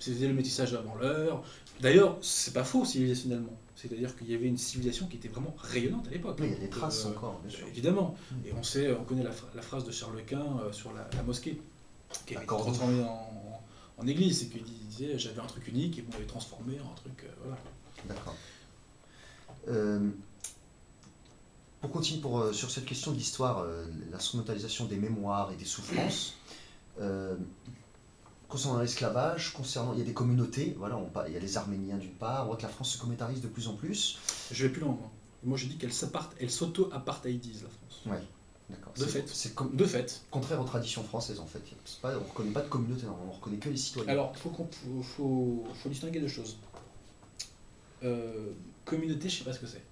C'était le métissage avant l'heure. D'ailleurs, c'est pas faux civilisationnellement. C'est-à-dire qu'il y avait une civilisation qui était vraiment rayonnante à l'époque. Oui, il y a des traces encore, bien sûr. Évidemment. Et on connaît la phrase de Charles Quint sur la mosquée, qui avait été D'accord. transformée en église. C'est qu'il disait j'avais un truc unique et vous m'avez transformé en un truc. Voilà. D'accord. Pour continuer sur cette question de l'histoire, l'instrumentalisation des mémoires et des souffrances, concernant l'esclavage, il y a des communautés, voilà, il y a les Arméniens d'une part, on voit que la France se communautarise de plus en plus. Je vais plus loin, moi. Moi, je dis qu'elle s'auto-apartheidise, la France. Ouais, d'accord. De fait. De fait. Contraire aux traditions françaises, en fait. On ne reconnaît pas de communauté, on ne reconnaît que les citoyens. Alors, faut distinguer deux choses. Communauté, je sais pas ce que c'est.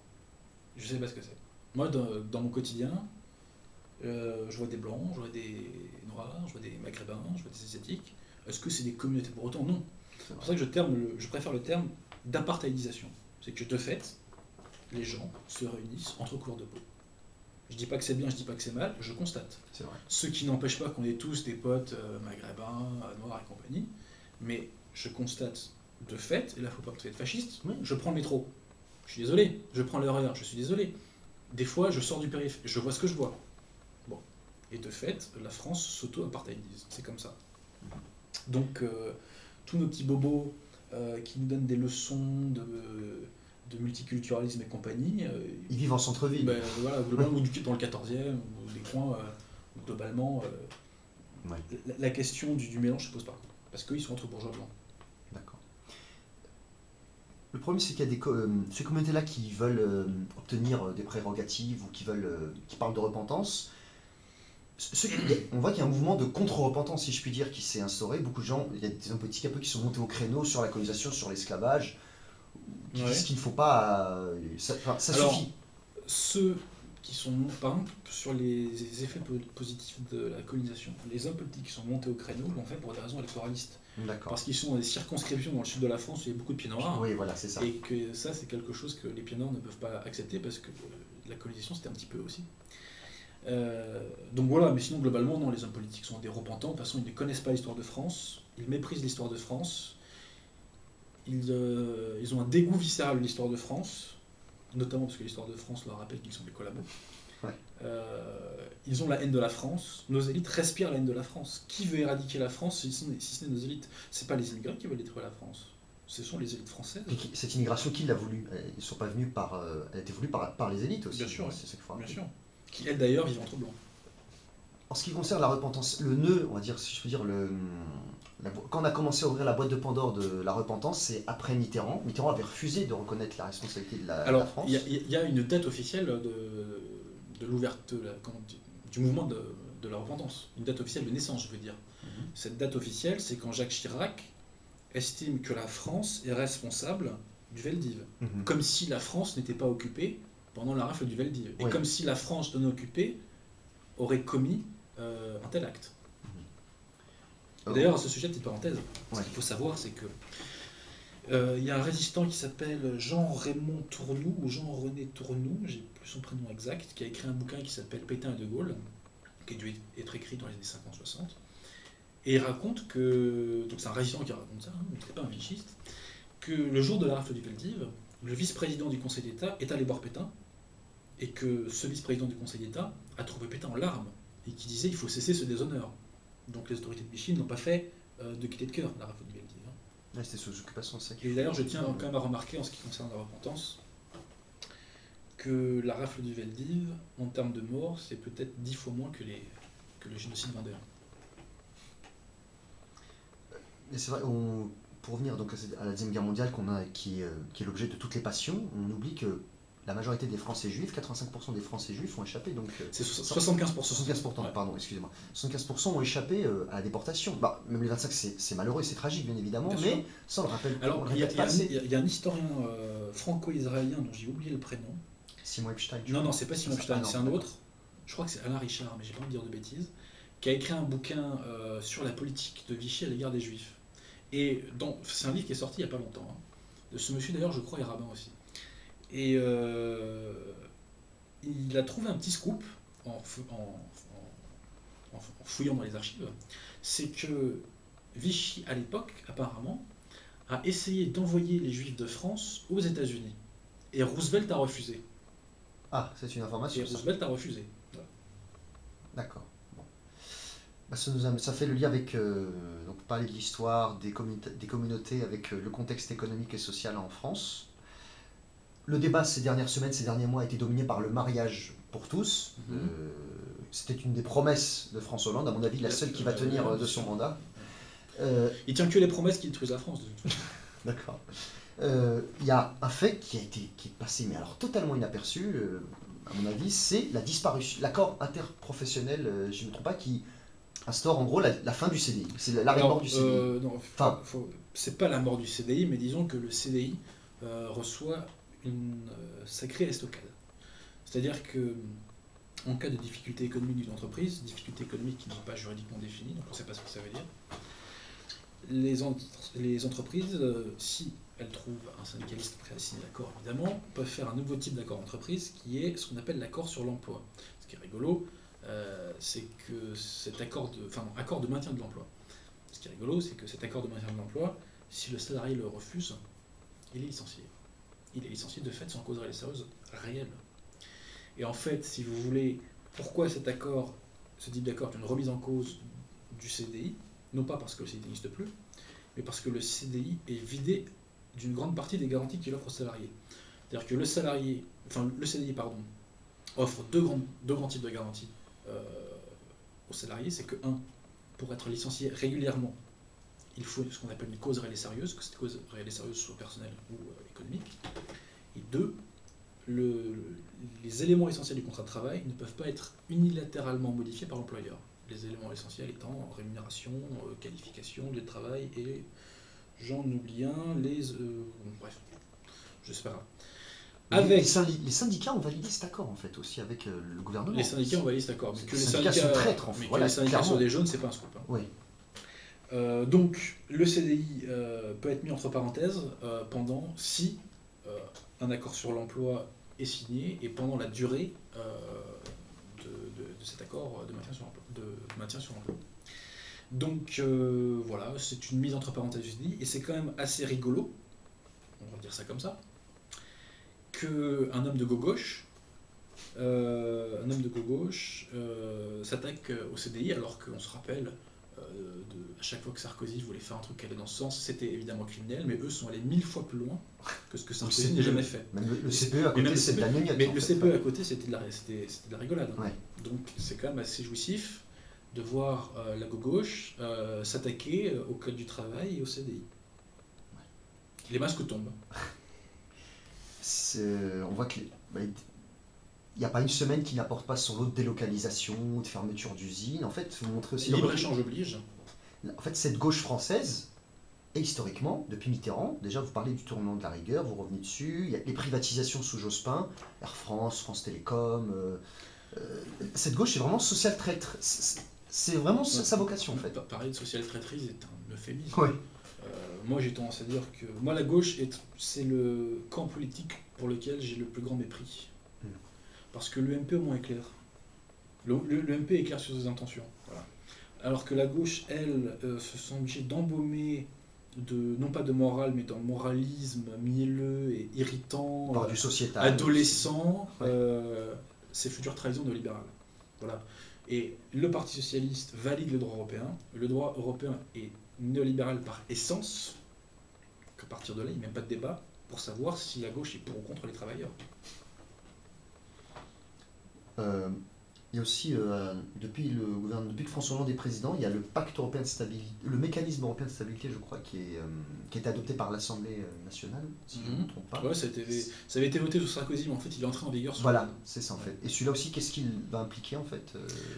Je sais pas ce que c'est. Moi, dans mon quotidien, je vois des blancs, je vois des noirs, je vois des maghrébins, je vois des asiatiques. Est-ce que c'est des communautés pour autant? Non. C'est pour ça que je préfère le terme d'apartheidisation. C'est que de fait, les gens se réunissent entre couleurs de peau. Je dis pas que c'est bien, je dis pas que c'est mal, je constate. C'est vrai. Ce qui n'empêche pas qu'on ait tous des potes maghrébins, noirs et compagnie, mais je constate de fait, et là faut pas être fasciste, Oui. je prends le métro. Je suis désolé, je prends l'horaire, je suis désolé. Des fois, je sors du périph', je vois ce que je vois. Bon. Et de fait, la France s'auto-apartheidise, c'est comme ça. Donc, tous nos petits bobos qui nous donnent des leçons de multiculturalisme et compagnie. Ils vivent en centre-ville. Ben, voilà, globalement, ou dans le 14e, ou des coins, globalement, Ouais. la question du mélange se pose pas. Parce qu'ils sont entre bourgeois blancs. D'accord. Le problème, c'est qu'il y a ces communautés-là qui veulent obtenir des prérogatives ou qui parlent de repentance. On voit qu'il y a un mouvement de contre-repentance, si je puis dire, qui s'est instauré. Beaucoup de gens, il y a des hommes politiques un peu qui sont montés au créneau sur la colonisation, sur l'esclavage, qui disent qu'il ne faut pas. Ça Alors, suffit. Ceux qui sont, par exemple, sur les effets positifs de la colonisation, les hommes politiques qui sont montés au créneau l'ont fait pour des raisons électoralistes. D'accord. Parce qu'ils sont dans des circonscriptions dans le sud de la France où il y a beaucoup de pieds noirs. Oui, voilà, c'est ça. Et que ça, c'est quelque chose que les pieds noirs ne peuvent pas accepter parce que la colonisation, c'était un petit peu aussi. Donc voilà, mais sinon, globalement, non, les hommes politiques sont des repentants. De toute façon, ils ne connaissent pas l'histoire de France, ils méprisent l'histoire de France, ils ont un dégoût viscéral de l'histoire de France, notamment parce que l'histoire de France leur rappelle qu'ils sont des collabos. Ouais. Ils ont la haine de la France. Nos élites respirent la haine de la France. Qui veut éradiquer la France si ce n'est nos élites? C'est pas les immigrés qui veulent détruire la France. Ce sont les élites françaises. Et cette immigration, qui l'a voulu? Ils sont pas venus elle a été voulue par les élites aussi. Bien sûr, c'est ça qu'il faut rappeler. bien sûr. Qui, elles d'ailleurs, vivent entre blancs. En ce qui concerne la repentance, le nœud, on va dire, si je peux dire, quand on a commencé à ouvrir la boîte de Pandore de la repentance, c'est après Mitterrand. Mitterrand avait refusé de reconnaître la responsabilité de la France. Alors, il y a une date officielle de l'ouverture du mouvement de la repentance. Une date officielle de naissance, je veux dire. Cette date officielle, c'est quand Jacques Chirac estime que la France est responsable du Veldiv. Comme si la France n'était pas occupée pendant la rafle du Veldiv. Et comme si la France non occupée aurait commis un tel acte. D'ailleurs, à ce sujet, petite parenthèse, ce qu'il faut savoir, c'est que il y a un résistant qui s'appelle Jean-Raymond Tournoux, ou Jean-René Tournoux, j'ai plus son prénom exact, qui a écrit un bouquin qui s'appelle Pétain et De Gaulle, qui a dû être écrit dans les années 50-60. Et il raconte que, donc c'est un résistant qui raconte ça, il n'était pas un vichiste, que le jour de la rafle du Veldiv, le vice-président du Conseil d'État est allé voir Pétain, et que ce vice-président du Conseil d'État a trouvé Pétain en larmes, et qui disait il faut cesser ce déshonneur. Donc les autorités de Vichy n'ont pas fait de quitter de cœur la rafle du Veldiv. Ouais, c'était sous occupation sec. Et d'ailleurs, je tiens quand même à remarquer, en ce qui concerne la repentance, que la rafle du Veldiv, en termes de morts, c'est peut-être 10 fois moins que le génocide vendéen. Et c'est vrai, pour revenir donc à la Deuxième Guerre mondiale qui est l'objet de toutes les passions, on oublie que la majorité des Français juifs, 85% des Français juifs ont échappé. Donc, c'est 75%. 75%, ouais. Pardon, excusez-moi. 75% ont échappé à la déportation. Bah, même les 25, c'est malheureux et c'est tragique, bien évidemment, bien mais sûr. ça, on le rappelle. Alors, il y a un historien franco-israélien dont j'ai oublié le prénom. Simon Epstein. Non, c'est pas Simon Epstein, c'est un autre. Je crois que c'est Alain Richard, mais j'ai pas envie de dire de bêtises, qui a écrit un bouquin sur la politique de Vichy à l'égard des Juifs. Et c'est un livre qui est sorti il n'y a pas longtemps. De ce monsieur, d'ailleurs, je crois, est rabbin aussi. Et il a trouvé un petit scoop en fouillant dans les archives, c'est que Vichy, à l'époque, apparemment, a essayé d'envoyer les Juifs de France aux États-Unis. Et Roosevelt a refusé. Ah, c'est une information, Et ça. Roosevelt a refusé. Voilà. D'accord. Bon. Bah, ça fait le lien avec, donc parler de l'histoire des communautés avec le contexte économique et social en France. Le débat ces dernières semaines, ces derniers mois a été dominé par le mariage pour tous. C'était une des promesses de François Hollande, à mon avis la seule qui va tenir de son mandat. Il tient que les promesses qui détruisent la France, de toute façon. D'accord. Il y a un fait qui est passé, mais alors totalement inaperçu, à mon avis, c'est la disparition, l'accord interprofessionnel, je ne me trompe pas, qui instaure en gros la fin du CDI. C'est l'arrêt mort du CDI. Non, c'est pas la mort du CDI, mais disons que le CDI reçoit une sacrée estocade. C'est-à-dire que en cas de difficulté économique d'une entreprise, difficulté économique qui n'est pas juridiquement définie, donc on ne sait pas ce que ça veut dire, les entreprises, si elles trouvent un syndicaliste prêt à signer l'accord, évidemment, peuvent faire un nouveau type d'accord d'entreprise qui est ce qu'on appelle l'accord sur l'emploi. Ce qui est rigolo, c'est que cet accord de maintien de l'emploi. Ce qui est rigolo, c'est que cet accord de maintien de l'emploi, si le salarié le refuse, il est licencié. Il est licencié de fait sans cause réelle et sérieuse réelle. Et en fait, si vous voulez, pourquoi cet accord, ce type d'accord est une remise en cause du CDI, non pas parce que le CDI n'existe plus, mais parce que le CDI est vidé d'une grande partie des garanties qu'il offre aux salariés. C'est-à-dire que le CDI, offre deux grands types de garanties aux salariés. C'est que, un, pour être licencié régulièrement, il faut ce qu'on appelle une cause réelle et sérieuse, que cette cause réelle et sérieuse soit personnelle ou économique. Et deux, les éléments essentiels du contrat de travail ne peuvent pas être unilatéralement modifiés par l'employeur. Les éléments essentiels étant rémunération, qualification, lieu de travail et j'en oublie un, bref, je sais pas grave. Les syndicats ont validé cet accord en fait aussi avec le gouvernement. Les syndicats ont validé cet accord, mais que les syndicats sont traîtres en fait. Mais que les syndicats soient des jaunes, c'est pas un scoop. Hein. Oui. Donc le CDI peut être mis entre parenthèses pendant si un accord sur l'emploi est signé et pendant la durée de cet accord de maintien sur l'emploi. Donc voilà, c'est une mise entre parenthèses du CDI et c'est quand même assez rigolo, on va dire ça comme ça, qu'un homme de gauche s'attaque au CDI alors qu'on se rappelle à chaque fois que Sarkozy voulait faire un truc qui allait dans ce sens, c'était évidemment criminel, mais eux sont allés 1000 fois plus loin que ce que Sarkozy n'a jamais fait. Même le CPE à côté, c'est de la gnognotte. Mais le CPE à côté, c'était de la rigolade. Ouais. Donc c'est quand même assez jouissif de voir la gauche s'attaquer au code du travail et au CDI. Ouais. Les masques tombent. On voit qu'il n'y a pas une semaine qui n'apporte pas son lot de délocalisation, de fermeture d'usines. En fait, vous montrez aussi... Libre-échange oblige. En fait, cette gauche française, et historiquement, depuis Mitterrand, déjà vous parlez du tournant de la rigueur, vous revenez dessus, il y a les privatisations sous Jospin, Air France, France Télécom... cette gauche est vraiment social traître. C'est vraiment sa vocation en fait. Parler de social traîtrise est un euphémisme. Oui. Moi j'ai tendance à dire que la gauche c'est le camp politique pour lequel j'ai le plus grand mépris. Parce que l'UMP au moins est clair. L'UMP est clair sur ses intentions. Voilà. Alors que la gauche, elle, se sent obligée d'embaumer non pas de morale, mais d'un moralisme mielleux et irritant, du sociétal, adolescent, c'est future trahison de libéral. Voilà. Et le Parti Socialiste valide le droit européen. Le droit européen est néolibéral par essence. À partir de là, il n'y a même pas de débat pour savoir si la gauche est pour ou contre les travailleurs. Il y a aussi, depuis que François Hollande est président, il y a le pacte européen de stabilité, le mécanisme européen de stabilité, je crois, qui a été adopté par l'Assemblée nationale, si je ne me trompe pas. Ouais, ça avait été voté sous Sarkozy, mais en fait, il est entré en vigueur. Voilà, c'est ça en fait. Et celui-là aussi, qu'est-ce qu'il va impliquer en fait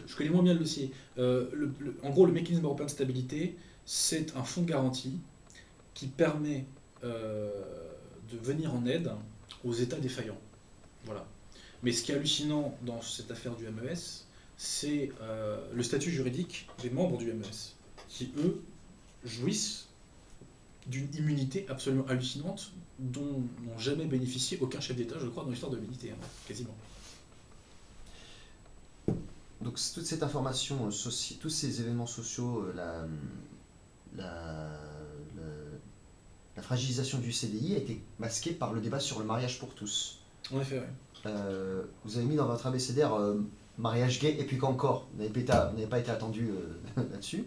Je connais moins bien le dossier. En gros, le mécanisme européen de stabilité, c'est un fonds de garantie qui permet de venir en aide aux États défaillants. Voilà. Mais ce qui est hallucinant dans cette affaire du MES, c'est le statut juridique des membres du MES, qui, eux, jouissent d'une immunité absolument hallucinante dont n'ont jamais bénéficié aucun chef d'État, je crois, dans l'histoire de l'unité, quasiment. Donc toute cette information, tous ces événements sociaux, la fragilisation du CDI a été masquée par le débat sur le mariage pour tous. En effet, oui. Vous avez mis dans votre abécédaire mariage gay et puis qu'encore, vous n'avez pas été attendu là-dessus.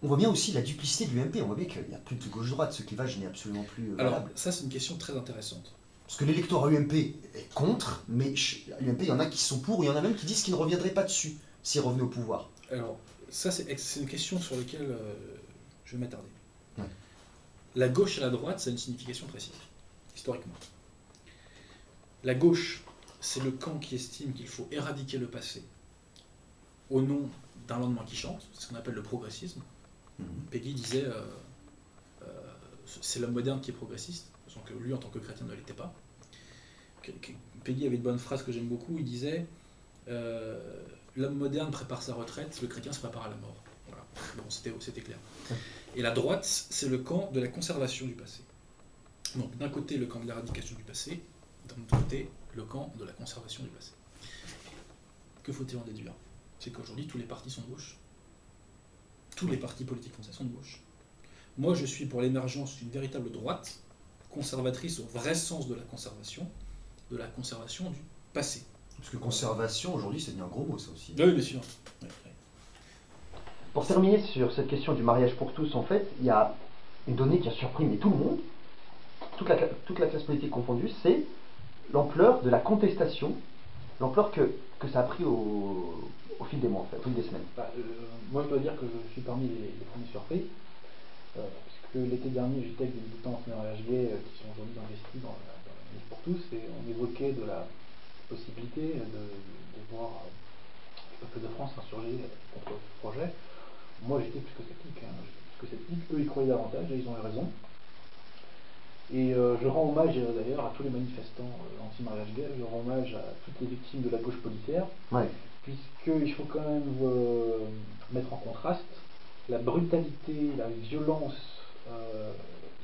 On voit bien aussi la duplicité de l'UMP, on voit bien qu'il n'y a plus de gauche-droite, ce clivage n'est absolument plus Alors, valable. ça c'est une question très intéressante. Parce que l'électorat UMP est contre, mais à l'UMP, il y en a qui sont pour, il y en a même qui disent qu'ils ne reviendraient pas dessus s'ils revenaient au pouvoir. Alors, ça c'est une question sur laquelle je vais m'attarder. Ouais. La gauche et la droite, ça a une signification précise, historiquement. La gauche, c'est le camp qui estime qu'il faut éradiquer le passé au nom d'un lendemain qui chante, c'est ce qu'on appelle le progressisme. Peggy disait c'est l'homme moderne qui est progressiste, sachant que lui en tant que chrétien ne l'était pas. Peggy avait une bonne phrase que j'aime beaucoup, il disait l'homme moderne prépare sa retraite, le chrétien se prépare à la mort. Voilà. Bon, c'était clair. Et la droite, c'est le camp de la conservation du passé. Donc d'un côté le camp de l'éradication du passé, d'un autre côté le camp de la conservation du passé. Que faut-il en déduire? C'est qu'aujourd'hui tous les partis sont de gauche. Tous les partis politiques français sont de gauche. Moi, je suis pour l'émergence d'une véritable droite, conservatrice au vrai sens de la conservation du passé. Parce que conservation, aujourd'hui, c'est devenu un gros mot, ça aussi. Oui, bien sûr. Ouais. Pour terminer sur cette question du mariage pour tous, en fait, il y a une donnée qui a surpris mais tout le monde, toute la classe politique confondue, c'est l'ampleur de la contestation, l'ampleur que ça a pris au fil des mois, en fait, au fil des semaines. Moi, je dois dire que je suis parmi les premiers surpris, puisque l'été dernier, j'étais avec des militants anti-mariage gay qui sont aujourd'hui investis dans la Ligue pour tous, et on évoquait de la possibilité de voir le peuple de France s'insurger contre ce projet. Moi, j'étais plus que sceptique. Eux, ils croyaient davantage, et ils ont eu raison. Et je rends hommage d'ailleurs à tous les manifestants anti-mariage gay, je rends hommage à toutes les victimes de la gauche policière, puisqu'il faut quand même mettre en contraste la brutalité, la violence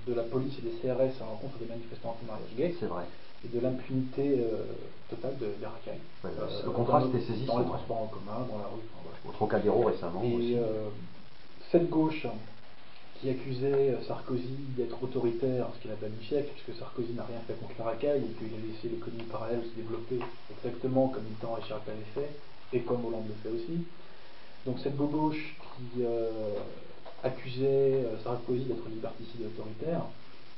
de la police et des CRS à l'encontre des manifestants anti-mariage gay, c'est vrai, et de l'impunité totale des racailles. Ouais, le contraste est saisissant. Dans les transports en commun, dans la rue. Enfin, voilà. Au Trocadéro récemment. Et aussi. cette gauche qui accusait Sarkozy d'être autoritaire, ce qu'il a planifié, puisque Sarkozy n'a rien fait contre la racaille et qu'il a laissé l'économie parallèle se développer exactement comme Mitterrand et Chirac l'avaient fait, et comme Hollande le fait aussi. Donc cette gauche qui accusait Sarkozy d'être liberticide et autoritaire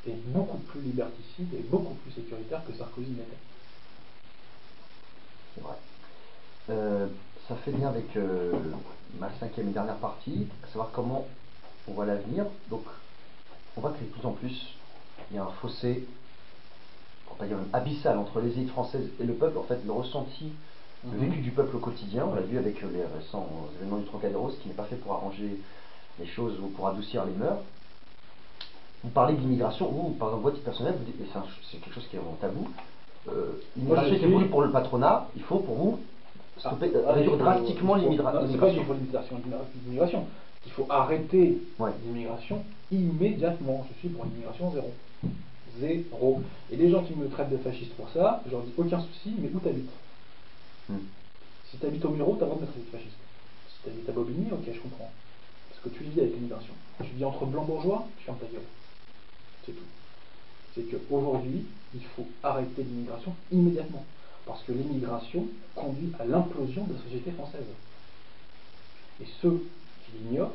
est beaucoup plus liberticide et beaucoup plus sécuritaire que Sarkozy n'était. C'est vrai. Ça fait lien avec ma cinquième et dernière partie, à savoir comment on voit l'avenir. Donc, on voit que de plus en plus, il y a un fossé, pour pas dire même abyssal, entre les élites françaises et le peuple. En fait, le ressenti, le vécu du peuple au quotidien, on l'a vu avec les récents événements du Trocadéro, ce qui n'est pas fait pour arranger les choses ou pour adoucir les mœurs. Vous parlez de l'immigration, ou par exemple, votre titre personnel, vous dites, et c'est quelque chose qui est vraiment tabou, l'immigration qui est voulue pour le patronat, il faut pour vous réduire drastiquement l'immigration. C'est pas qu'il faut l'immigration. Il faut arrêter l'immigration immédiatement. Je suis pour l'immigration zéro. Zéro. Et les gens qui me traitent de fasciste pour ça, je leur dis aucun souci, mais où t'habites Si t'habites au Muro, t'as le droit de me traiter de fasciste. Si t'habites à Bobigny, ok, je comprends. Parce que tu vis avec l'immigration. Tu vis entre blancs bourgeois, tu fermes ta gueule. C'est tout. C'est qu'aujourd'hui, il faut arrêter l'immigration immédiatement. Parce que l'immigration conduit à l'implosion de la société française. Et ceux qui l'ignorent,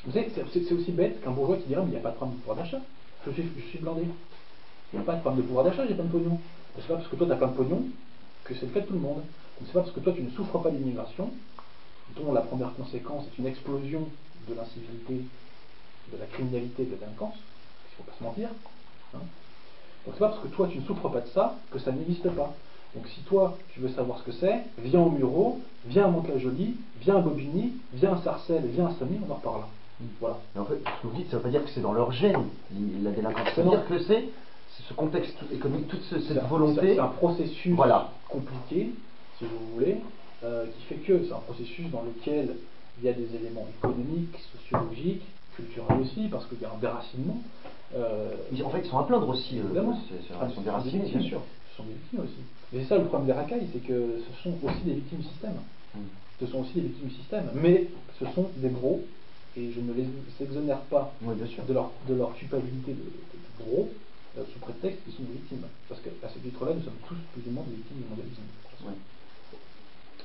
vous savez, c'est aussi bête qu'un bourgeois qui dirait mais il n'y a pas de problème de pouvoir d'achat. Je suis blindé. Il n'y a pas de problème de pouvoir d'achat, j'ai plein de pognon. C'est pas parce que toi tu as plein de pognon que c'est le cas de tout le monde. C'est pas parce que toi tu ne souffres pas d'immigration, dont la première conséquence est une explosion de l'incivilité, de la criminalité et de la délinquance, il ne faut pas se mentir. Hein. Donc c'est pas parce que toi tu ne souffres pas de ça que ça n'existe pas. Donc si toi tu veux savoir ce que c'est, viens au Muro, viens à Mantes-la-Jolie, viens à Bobigny, viens à Sarcelles, viens à Saint-Denis, on en reparlera. Voilà. Mais en fait, ce que vous dites, ça ne veut pas dire que c'est dans leur gène, la délinquance. Ça veut dire que c'est ce contexte économique, toute cette volonté. C'est un processus compliqué, si vous voulez, qui fait que c'est un processus dans lequel il y a des éléments économiques, sociologiques, culturels aussi, parce qu'il y a un déracinement. En fait, ils sont à plaindre aussi. Ils sont déracinés, bien sûr. Ce sont des victimes aussi. Mais c'est ça le problème des racailles, c'est que ce sont aussi des victimes du système. Ce sont aussi des victimes du système, mais ce sont des gros et je ne les exonère pas Oui, bien sûr. de leur culpabilité de bourreau, sous prétexte qu'ils sont des victimes. Parce qu'à ce titre-là, nous sommes tous plus ou moins des victimes du mondialisme. Oui.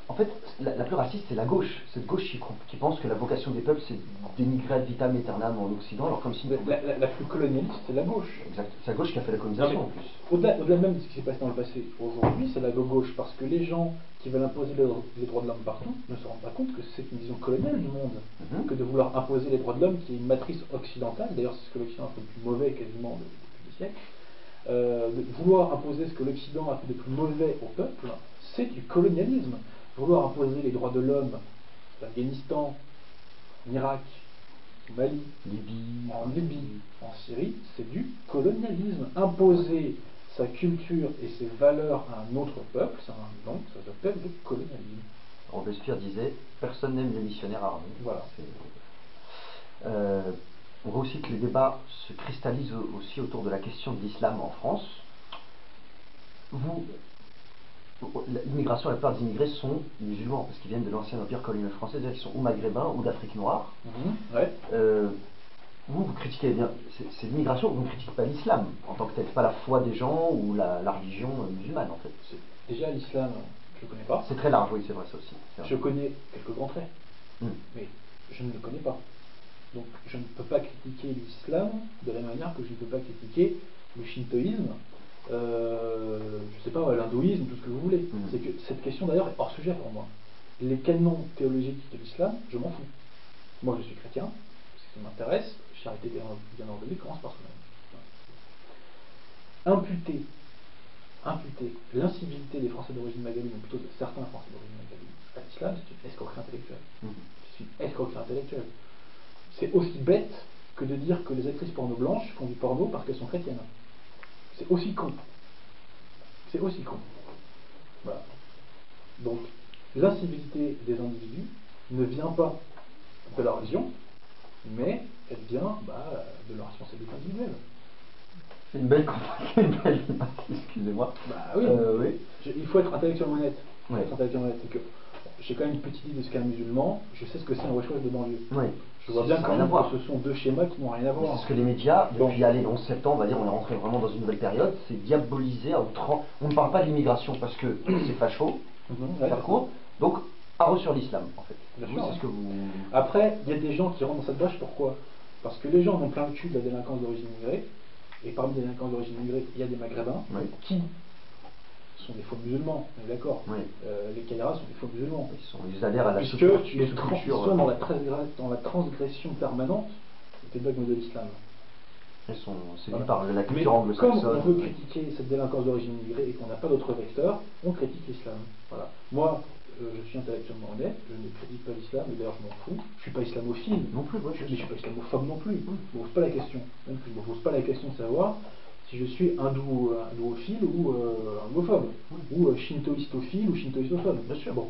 En fait, la plus raciste, c'est la gauche. Cette gauche qui pense que la vocation des peuples, c'est d'émigrer ad vitam aeternam en Occident, alors comme si... La plus colonialiste, c'est la gauche. Exact. C'est la gauche qui a fait la colonisation, en plus. Au-delà même de ce qui s'est passé dans le passé, aujourd'hui, c'est la gauche, parce que les gens qui veulent imposer les droits de l'homme partout ne se rendent pas compte que c'est une vision coloniale du monde, que de vouloir imposer les droits de l'homme, qui est une matrice occidentale, d'ailleurs c'est ce que l'Occident a fait le plus mauvais quasiment depuis des siècles, de vouloir imposer ce que l'Occident a fait de plus mauvais au peuple, c'est du colonialisme. Vouloir imposer les droits de l'homme en Afghanistan, en Irak, au Mali, en Libye, en Syrie, c'est du colonialisme. Imposer sa culture et ses valeurs à un autre peuple, donc ça s'appelle le colonialisme. Robespierre disait « Personne n'aime les missionnaires armés ». Voilà. On voit aussi que les débats se cristallisent aussi autour de la question de l'islam en France. L'immigration, la plupart des immigrés sont musulmans, parce qu'ils viennent de l'ancien empire colonial français, c'est-à-dire qu'ils sont ou maghrébins ou d'Afrique noire. Ouais. Vous critiquez bien, c'est l'immigration, vous ne critiquez pas l'islam en tant que tel, pas la foi des gens ou la religion musulmane en fait. Déjà l'islam, je ne connais pas. C'est très large, oui, c'est vrai ça aussi. Je connais quelques grands traits, mais je ne le connais pas. Donc je ne peux pas critiquer l'islam de la manière que je ne peux pas critiquer le shintoïsme, je ne sais pas, l'hindouisme, tout ce que vous voulez. C'est que cette question d'ailleurs est hors sujet pour moi. Les canons théologiques de l'islam, je m'en fous. Moi je suis chrétien, ce qui m'intéresse, charité bien ordonnée commence par soi-même. Imputer l'incivilité des Français d'origine maghrébine, ou plutôt de certains Français d'origine maghrébine, à l'islam, c'est une escroquerie intellectuelle. C'est une escroquerie intellectuelle. C'est aussi bête que de dire que les actrices porno blanches font du porno parce qu'elles sont chrétiennes. C'est aussi con. C'est aussi con. Voilà. Donc, l'incivilité des individus ne vient pas de la religion, mais elle vient de leur responsabilité individuelle. C'est une belle excusez-moi. Oui. Oui. Il faut être intellectuellement honnête. Ouais. C'est que j'ai quand même une petite idée de ce qu'est un musulman, je sais ce que c'est un wesh-wesh de banlieue. Oui. Je vois bien quand même que ce sont deux schémas qui n'ont rien à voir. C'est ce que les médias, depuis le 11 septembre, on va dire, on est rentré vraiment dans une nouvelle période, c'est diabolisé à outrance. On ne parle pas de l'immigration parce que c'est facho, faire court, donc arrêt sur l'islam en fait. C'est ce que vous... Après, il y a des gens qui rentrent dans cette bâche, pourquoi? Parce que les gens ont plein le cul de la délinquance d'origine immigrée, et parmi les délinquants d'origine immigrée, il y a des maghrébins qui sont des faux musulmans, on est d'accord. Les Kairas sont des faux musulmans. Ils adhèrent à la sous-culture. Ils sont dans la transgression permanente des dogmes de l'islam. Ils sont séduits par la culture anglo-saxonne. Comme on veut critiquer cette délinquance d'origine immigrée et qu'on n'a pas d'autre vecteur, on critique l'islam. Voilà. Moi, je suis intellectuellement honnête, je ne critique pas l'islam, et d'ailleurs je m'en fous. Je ne suis pas islamophile non plus, mais je ne suis pas islamophobe non plus. Je ne me pose pas la question. Même que je ne me pose pas la question de savoir si je suis hindouophile ou homophobe, ou shintoïstophile ou shintoïstophobe. Bien sûr. Bon.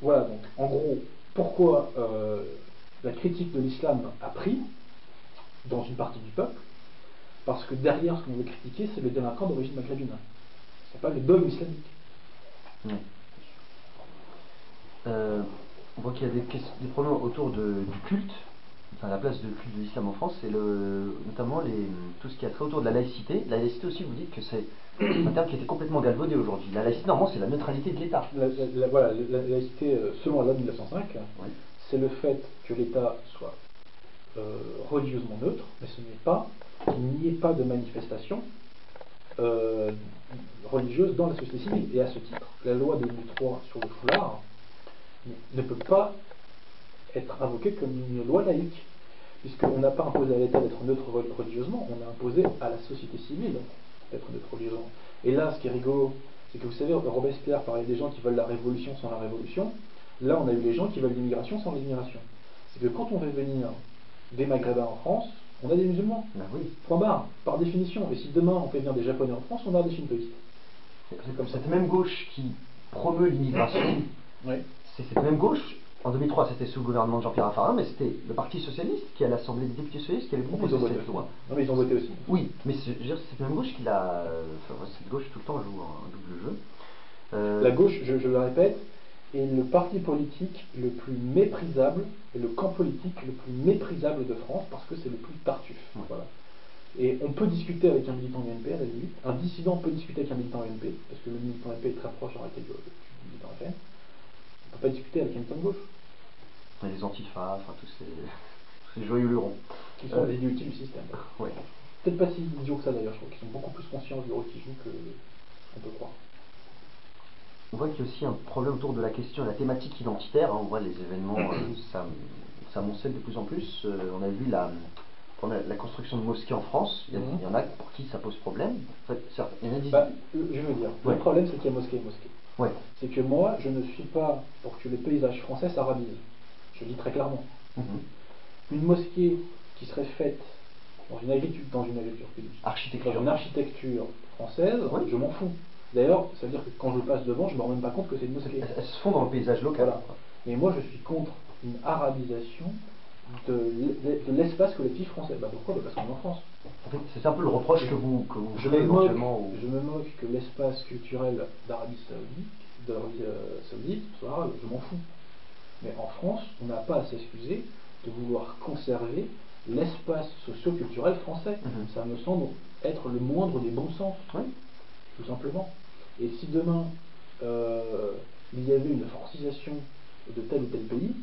Voilà, donc en gros, pourquoi la critique de l'islam a pris dans une partie du peuple? Parce que derrière ce qu'on veut critiquer, c'est le délinquant d'origine maghrébine. C'est pas le dogme islamique. On voit qu'il y a des problèmes autour du culte, enfin la place de culte de l'islam en France, c'est notamment tout ce qui a trait autour de la laïcité. La laïcité aussi, vous dites que c'est un terme qui était complètement galvaudé aujourd'hui. La laïcité, normalement, c'est la neutralité de l'État. Voilà, la laïcité, selon la loi de 1905, c'est le fait que l'État soit religieusement neutre, mais ce n'est pas qu'il n'y ait pas de manifestation religieuse dans la société civile. Et à ce titre, la loi de 2003 sur le foulard ne peut pas être invoquée comme une loi laïque, puisqu'on n'a pas imposé à l'État d'être neutre religieusement, on a imposé à la société civile d'être neutre religieusement. Et là, ce qui est rigolo, c'est que vous savez, Robespierre parlait des gens qui veulent la révolution sans la révolution. Là, on a eu les gens qui veulent l'immigration sans l'immigration. C'est que quand on fait venir des Maghrébins en France, on a des musulmans. Point barre, par définition. Et si demain on fait venir des Japonais en France, on a des shintoïstes. C'est comme cette même gauche qui promeut l'immigration. C'est cette même gauche. En 2003, c'était sous le gouvernement de Jean-Pierre Raffarin, mais c'était le Parti Socialiste qui, à l'Assemblée des députés socialistes, qui avait proposé cette loi. Non, mais ils ont voté aussi. Oui, mais c'est cette même gauche qui l'a. Enfin, cette gauche, tout le temps, joue un double jeu. La gauche, je le répète, est le parti politique le plus méprisable, et le camp politique le plus méprisable de France, parce que c'est le plus tartuffe. Voilà. Et on peut discuter avec un militant UNP, à la limite. Un dissident peut discuter avec un militant UNP, parce que le militant UNP est très proche en réalité du militant FN. On ne peut pas discuter avec un militant de gauche. Et les antifas, enfin tous ces joyeux lurons. Qui sont des idiots du système. Ouais. Peut-être pas si idiots que ça d'ailleurs, je crois qu'ils sont beaucoup plus conscients du rôle qu'ils jouent qu'on peut croire. On voit qu'il y a aussi un problème autour de la question de la thématique identitaire. On voit les événements s'amoncellent de plus en plus. On a vu la construction de mosquées en France. Il y en a pour qui ça pose problème. En fait, il y en a je veux dire, le problème c'est qu'il y a mosquée et mosquée. Ouais. C'est que moi, je ne suis pas pour que le paysage français s'arabise. Je le dis très clairement. Une mosquée qui serait faite dans une agriculture dans une architecture française, je m'en fous. D'ailleurs, ça veut dire que quand je passe devant, je ne me rends même pas compte que c'est une mosquée. Elles se font dans le paysage local. Voilà. Mais moi, je suis contre une arabisation de l'espace collectif français. Pourquoi Parce qu'on est en France. En fait, c'est un peu le reproche que vous je faites me éventuellement. Je me moque que l'espace culturel d'Arabie Saoudite soit arabe. Je m'en fous. Mais en France, on n'a pas à s'excuser de vouloir conserver l'espace socio-culturel français. Ça me semble être le moindre des bons sens. Tout simplement. Et si demain il y avait une francisation de tel ou tel pays,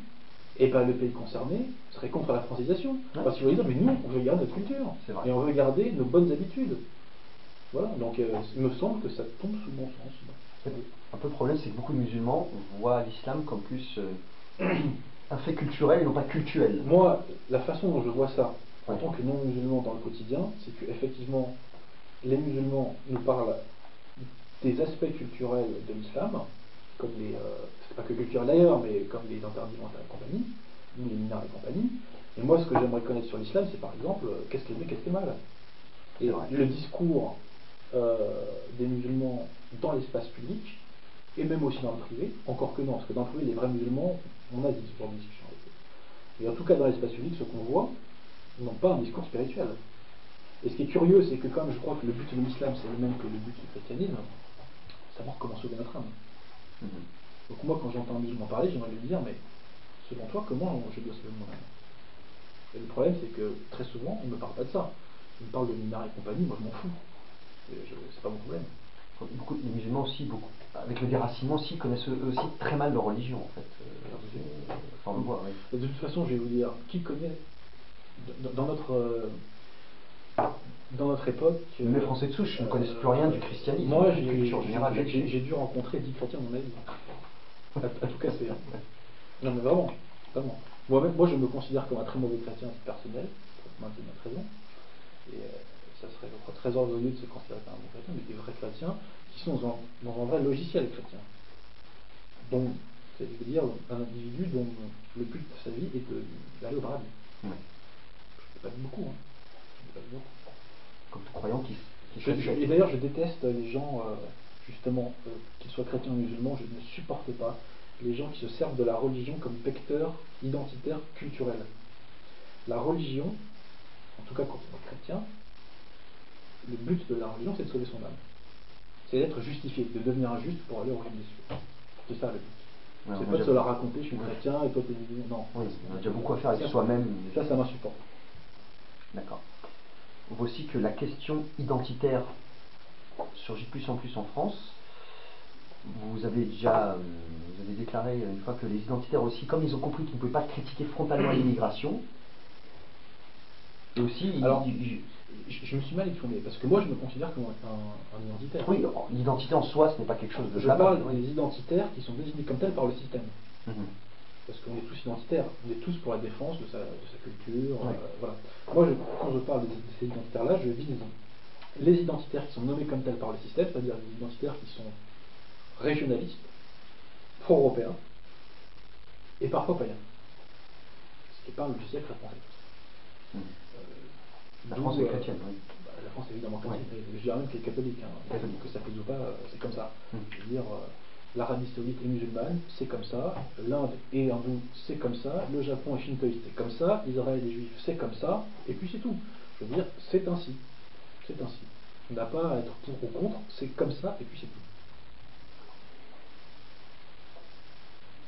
et le pays concerné serait contre la francisation. Parce qu'il va dire, mais nous, on veut garder notre culture. Et on veut garder nos bonnes habitudes. Voilà, donc il me semble que ça tombe sous bon sens. Un peu le problème, c'est que beaucoup de musulmans voient l'islam comme plus un fait culturel et non pas cultuel. Moi, la façon dont je vois ça, en tant que non-musulman dans le quotidien, c'est qu'effectivement, les musulmans nous parlent des aspects culturels de l'islam, comme c'est pas que culturel d'ailleurs, mais comme les interdits et compagnie, ou les minards et compagnie. Et moi, ce que j'aimerais connaître sur l'islam, c'est par exemple, qu'est-ce qui est bien, qu'est-ce qui est mal. Et le discours des musulmans dans l'espace public, et même aussi dans le privé, encore que non, parce que dans le privé, les vrais musulmans, on a ce genre de discussion avec eux. Mais en tout cas, dans l'espace public, ce qu'on voit, n'ont pas un discours spirituel. Et ce qui est curieux, c'est que comme je crois que le but de l'islam, c'est le même que le but du christianisme, savoir comment sauver notre âme. Donc moi, quand j'entends un musulman parler, j'aimerais lui dire, mais selon toi, comment je dois sauver mon âme? Et le problème, c'est que très souvent, on ne me parle pas de ça. On me parle de minards et compagnie, moi je m'en fous. C'est pas mon problème. Beaucoup de musulmans aussi, avec le déracinement aussi, connaissent eux aussi très mal leur religion en fait. On le voit, de toute façon, je vais vous dire, qui connaît dans notre époque. Les Français de souche ne connaissent plus rien du christianisme. Moi, j'ai dû rencontrer 10 chrétiens dans ma vie. À tout casser. Non, mais vraiment. Moi, je me considère comme un très mauvais chrétien personnel, pour maintenir notre raison. Et ça serait, je crois, très orgueilleux de se considérer comme un bon chrétien, mais des vrais chrétiens qui sont dans un vrai logiciel chrétien. Donc, c'est-à-dire un individu dont le but de sa vie est d'aller au paradis. Je ne sais pas beaucoup. Comme tout croyant qui et d'ailleurs, je déteste les gens, justement, qu'ils soient chrétiens ou musulmans, je ne supporte pas les gens qui se servent de la religion comme vecteur identitaire culturel. La religion, en tout cas quand on est chrétien, le but de la religion, c'est de sauver son âme. C'est d'être justifié, de devenir un juste pour aller au royaume des cieux. C'est ça le but. C'est pas de se la raconter, je suis chrétien et toi t'es musulman. Non. Oui, on a déjà beaucoup à faire avec soi-même. Ça m'insupporte. D'accord. On voit aussi que la question identitaire surgit de plus en plus en France. Vous avez déclaré une fois que les identitaires aussi, comme ils ont compris qu'ils ne pouvaient pas critiquer frontalement l'immigration, et aussi... Alors, je me suis mal exprimé, parce que moi je me considère comme un identitaire. Oui, l'identité en soi, ce n'est pas quelque chose de... Je parle des identitaires qui sont désignés comme tels par le système. Parce qu'on est tous identitaires, on est tous pour la défense de sa culture, voilà. Moi, quand je parle de ces identitaires-là, je vise les identitaires qui sont nommés comme tels par le système, c'est-à-dire les identitaires qui sont régionalistes, pro-européens, et parfois païens. Ce qui est pas le siècle français. La France est chrétienne, oui. La France est évidemment chrétienne, je dirais même qu'elle est catholique, que ça plaise ou pas, c'est comme ça. Je veux dire, l'Arabie Saoudite est musulmane, c'est comme ça, l'Inde est hindoue, c'est comme ça, le Japon est shintoïste, c'est comme ça, Israël est juif, c'est comme ça, et puis c'est tout. Je veux dire, c'est ainsi. C'est ainsi. On n'a pas à être pour ou contre, c'est comme ça, et puis c'est tout.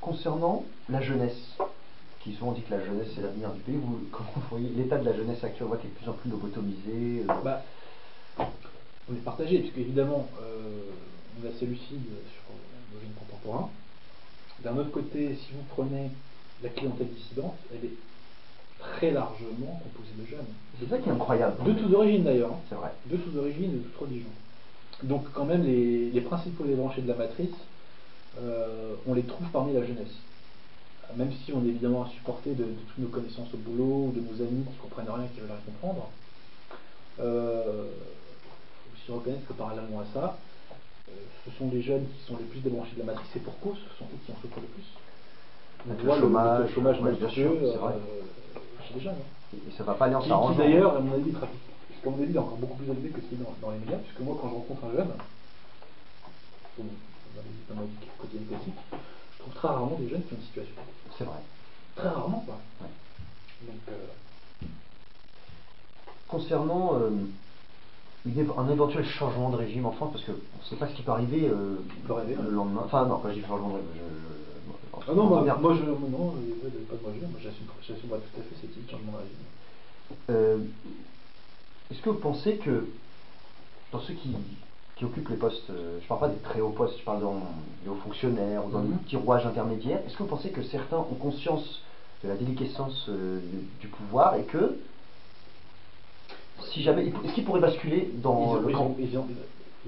Concernant la jeunesse, qui souvent dit que la jeunesse c'est l'avenir du pays, comment vous voyez l'état de la jeunesse actuelle? On voit qu'elle est de plus en plus lobotomisée. Bah, on est partagé, puisque évidemment, on est assez lucide sur nos jeunes contemporains. D'un autre côté, si vous prenez la clientèle dissidente, elle est très largement composée de jeunes. C'est ça qui est incroyable. De toutes origines d'ailleurs. C'est vrai. De toutes origines et de toutes religions. Donc quand même, les principaux débranchés de la matrice, on les trouve parmi la jeunesse. Même si on est évidemment insupporté de toutes nos connaissances au boulot, ou de nos amis qui ne comprennent rien, qui veulent rien comprendre, il faut aussi reconnaître que parallèlement à ça, ce sont les jeunes qui sont les plus débranchés de la matrice, et pour cause, ce sont eux qui en souffrent le plus. On Avec voit le chômage, le chômage ouais, bien sûr, monstrueux c'est vrai. chez les jeunes. Hein. Et ça va pas aller en Qui s'arrangeant. d'ailleurs, à mon avis, puisqu'à mon avis, il est encore beaucoup plus élevé que celui dans les médias, puisque moi, quand je rencontre un jeune, dans ma vie quotidienne classique, je trouve très rarement des jeunes qui ont une situation. C'est vrai. Très rarement, quoi. Ouais. Donc, concernant un éventuel changement de régime en France, parce qu'on ne sait pas ce qui peut arriver le lendemain. Enfin, non, quand je dis changement de régime, ah non, moi, non, pas de régime, moi j'assumerai tout à fait cette idée de changement de régime. Est-ce que vous pensez que dans ceux qui occupent les postes, je ne parle pas des très hauts postes, je parle des hauts fonctionnaires ou dans les petits rouages intermédiaires, est-ce que vous pensez que certains ont conscience de la déliquescence du pouvoir et que si jamais, est-ce qu'ils pourraient basculer dans le camp? Ils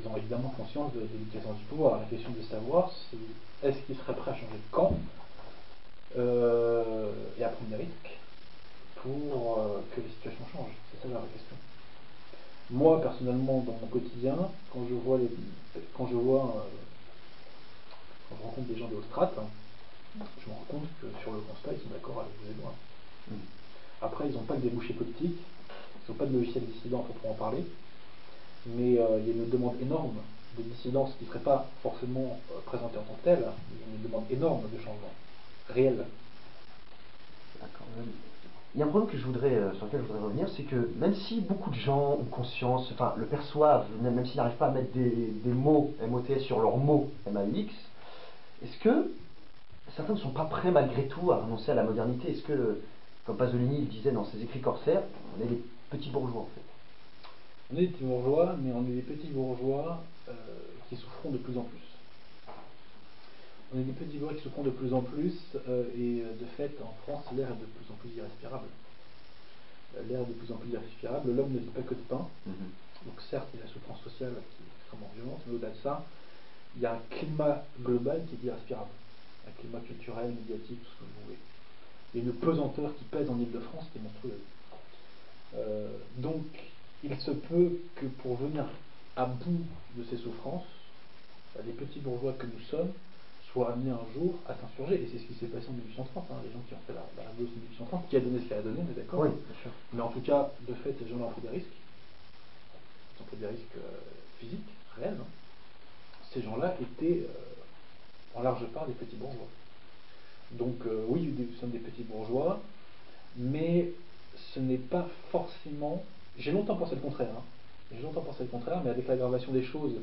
ont évidemment conscience de la déliquescence du pouvoir. La question de savoir, c'est est-ce qu'ils seraient prêts à changer de camp et à prendre des risques pour que les situations changent. C'est ça la vraie question. Moi, personnellement, dans mon quotidien, quand je rencontre des gens de haute strate, je me rends compte que sur le constat, ils sont d'accord avec vous et moi. Après, ils n'ont pas de débouché politique, ils n'ont pas de logiciel dissident pour en parler, mais il y a une demande énorme de dissidence qui ne serait pas forcément présentée en tant que telle, mais une demande énorme de changement réel. D'accord. Il y a un problème sur lequel je voudrais revenir, c'est que même si beaucoup de gens ont conscience, enfin le perçoivent, même s'ils n'arrivent pas à mettre des mots MOTS sur leurs mots MAUX, est-ce que certains ne sont pas prêts malgré tout à renoncer à la modernité? Est-ce que, comme Pasolini le disait dans ses écrits corsaires, on est des petits bourgeois en fait? On est des petits bourgeois, mais on est des petits bourgeois qui souffront de plus en plus. On est des petits bourgeois qui souffront de plus en plus, et de fait, en France, l'air est de plus en plus irrespirable. L'air est de plus en plus irrespirable. L'homme ne vit pas que de pain. Donc certes, il y a la souffrance sociale qui est extrêmement violente, mais au-delà de ça, il y a un climat global qui est irrespirable. Un climat culturel, médiatique, tout ce que vous voulez. Il y a une pesanteur qui pèse en Ile-de-France qui est monstrueuse. Donc, il se peut que pour venir à bout de ces souffrances, les petits bourgeois que nous sommes soient amenés un jour à s'insurger. Et c'est ce qui s'est passé en 1830. Les gens qui ont fait la révolution de 1830, qui a donné ce qu'elle a donné, on est d'accord. Oui, bien sûr. Mais en tout cas, de fait, les gens ont pris des risques. Ils ont pris des risques physiques, réels. Ces gens-là étaient en large part des petits bourgeois. Donc oui, nous sommes des petits bourgeois, mais ce n'est pas forcément... J'ai longtemps pensé le contraire. J'ai longtemps pensé le contraire, mais avec l'aggravation des choses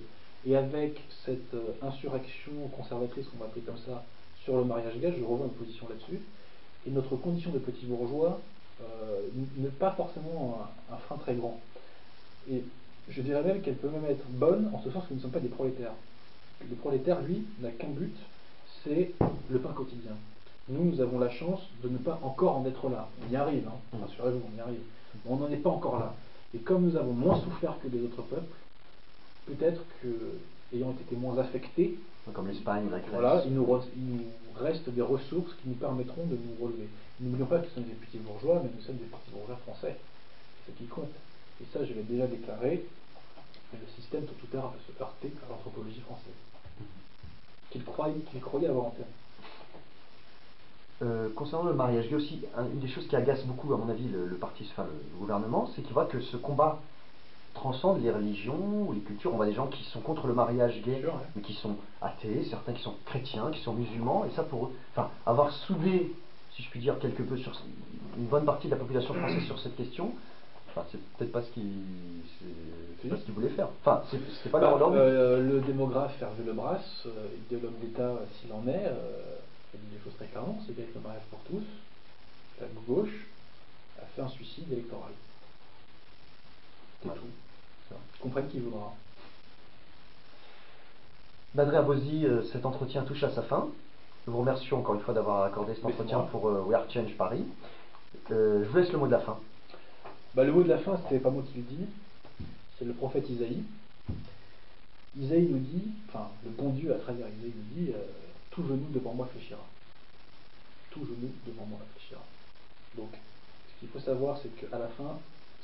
et avec cette insurrection conservatrice, qu'on va appeler comme ça, sur le mariage gay, je revois une position là-dessus. Et notre condition de petits bourgeois n'est pas forcément un frein très grand. Et je dirais même qu'elle peut même être bonne, en ce sens que nous ne sommes pas des prolétaires. Le prolétaire, lui, n'a qu'un but, c'est le pain quotidien. Nous avons la chance de ne pas encore en être là. On y arrive, rassurez-vous, on y arrive. Mais on n'en est pas encore là. Et comme nous avons moins souffert que les autres peuples, peut-être que, ayant été moins affectés, comme l'Espagne, la Grèce, voilà, il nous reste des ressources qui nous permettront de nous relever. N'oublions pas que nous sommes des petits bourgeois, mais nous sommes des petits bourgeois français. C'est ce qui compte. Et ça, je l'ai déjà déclaré, mais le système, tôt ou tard, va se heurter à l'anthropologie française. Qu'il croyait avoir en terre. Concernant le mariage gay aussi, une des choses qui agace beaucoup, à mon avis, le gouvernement, c'est qu'il voit que ce combat transcende les religions ou les cultures. On voit des gens qui sont contre le mariage gay, mais qui sont athées, certains qui sont chrétiens, qui sont musulmans, et ça pour eux, avoir soudé, si je puis dire, quelque peu sur une bonne partie de la population française sur cette question, c'est peut-être pas ce qu'ils voulaient faire. C'est pas leur ordre. Le démographe Hervé Lebras, idéologue d'État s'il en est, qui a dit les choses très clairement, c'est qu'avec le mariage pour tous, la gauche a fait un suicide électoral. C'est tout. Comprenne qui voudra. Badr Abozi, cet entretien touche à sa fin. Nous vous remercions encore une fois d'avoir accordé cet entretien pour We Are Change Paris. Je vous laisse le mot de la fin. Le mot de la fin, c'était pas moi qui le dis, c'est le prophète Isaïe. Isaïe nous dit, enfin le bon Dieu à travers Isaïe nous dit, tout genou devant moi fléchira. Tout genou devant moi fléchira. Donc, ce qu'il faut savoir, c'est qu'à la fin,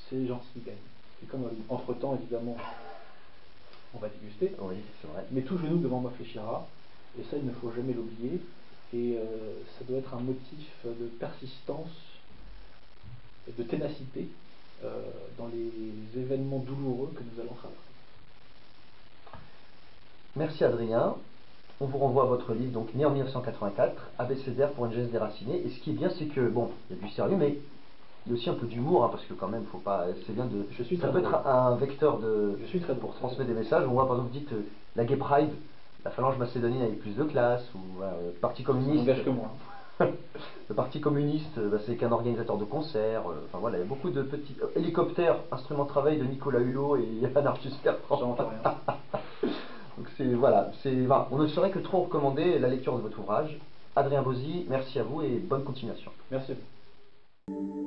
c'est les gentils qui gagnent. C'est comme entre-temps, évidemment, on va déguster. Oui, c'est vrai. Mais tout genou devant moi fléchira. Et ça, il ne faut jamais l'oublier. Et ça doit être un motif de persistance et de ténacité dans les événements douloureux que nous allons traverser. Merci Adrien. On vous renvoie à votre livre, donc né en 1984, Abécédaire pour une jeunesse déracinée. Et ce qui est bien, c'est que, bon, il y a du sérieux, mais il y a aussi un peu d'humour, hein, parce que quand même, faut pas, c'est bien de... Ça peut être un vecteur pour transmettre des messages. On voit, par exemple, vous dites la Gay Pride, la phalange macédonienne avec plus de classe, ou le Parti communiste... Ça n'engage que moi. Le Parti communiste, c'est qu'un organisateur de concerts. Enfin voilà, il y a beaucoup de petits... Hélicoptères, instrument de travail de Nicolas Hulot et Yann Arthus Bertrand. J'en entends rien. Donc on ne saurait que trop recommander la lecture de votre ouvrage. Adrien Abozi, merci à vous et bonne continuation. Merci à vous.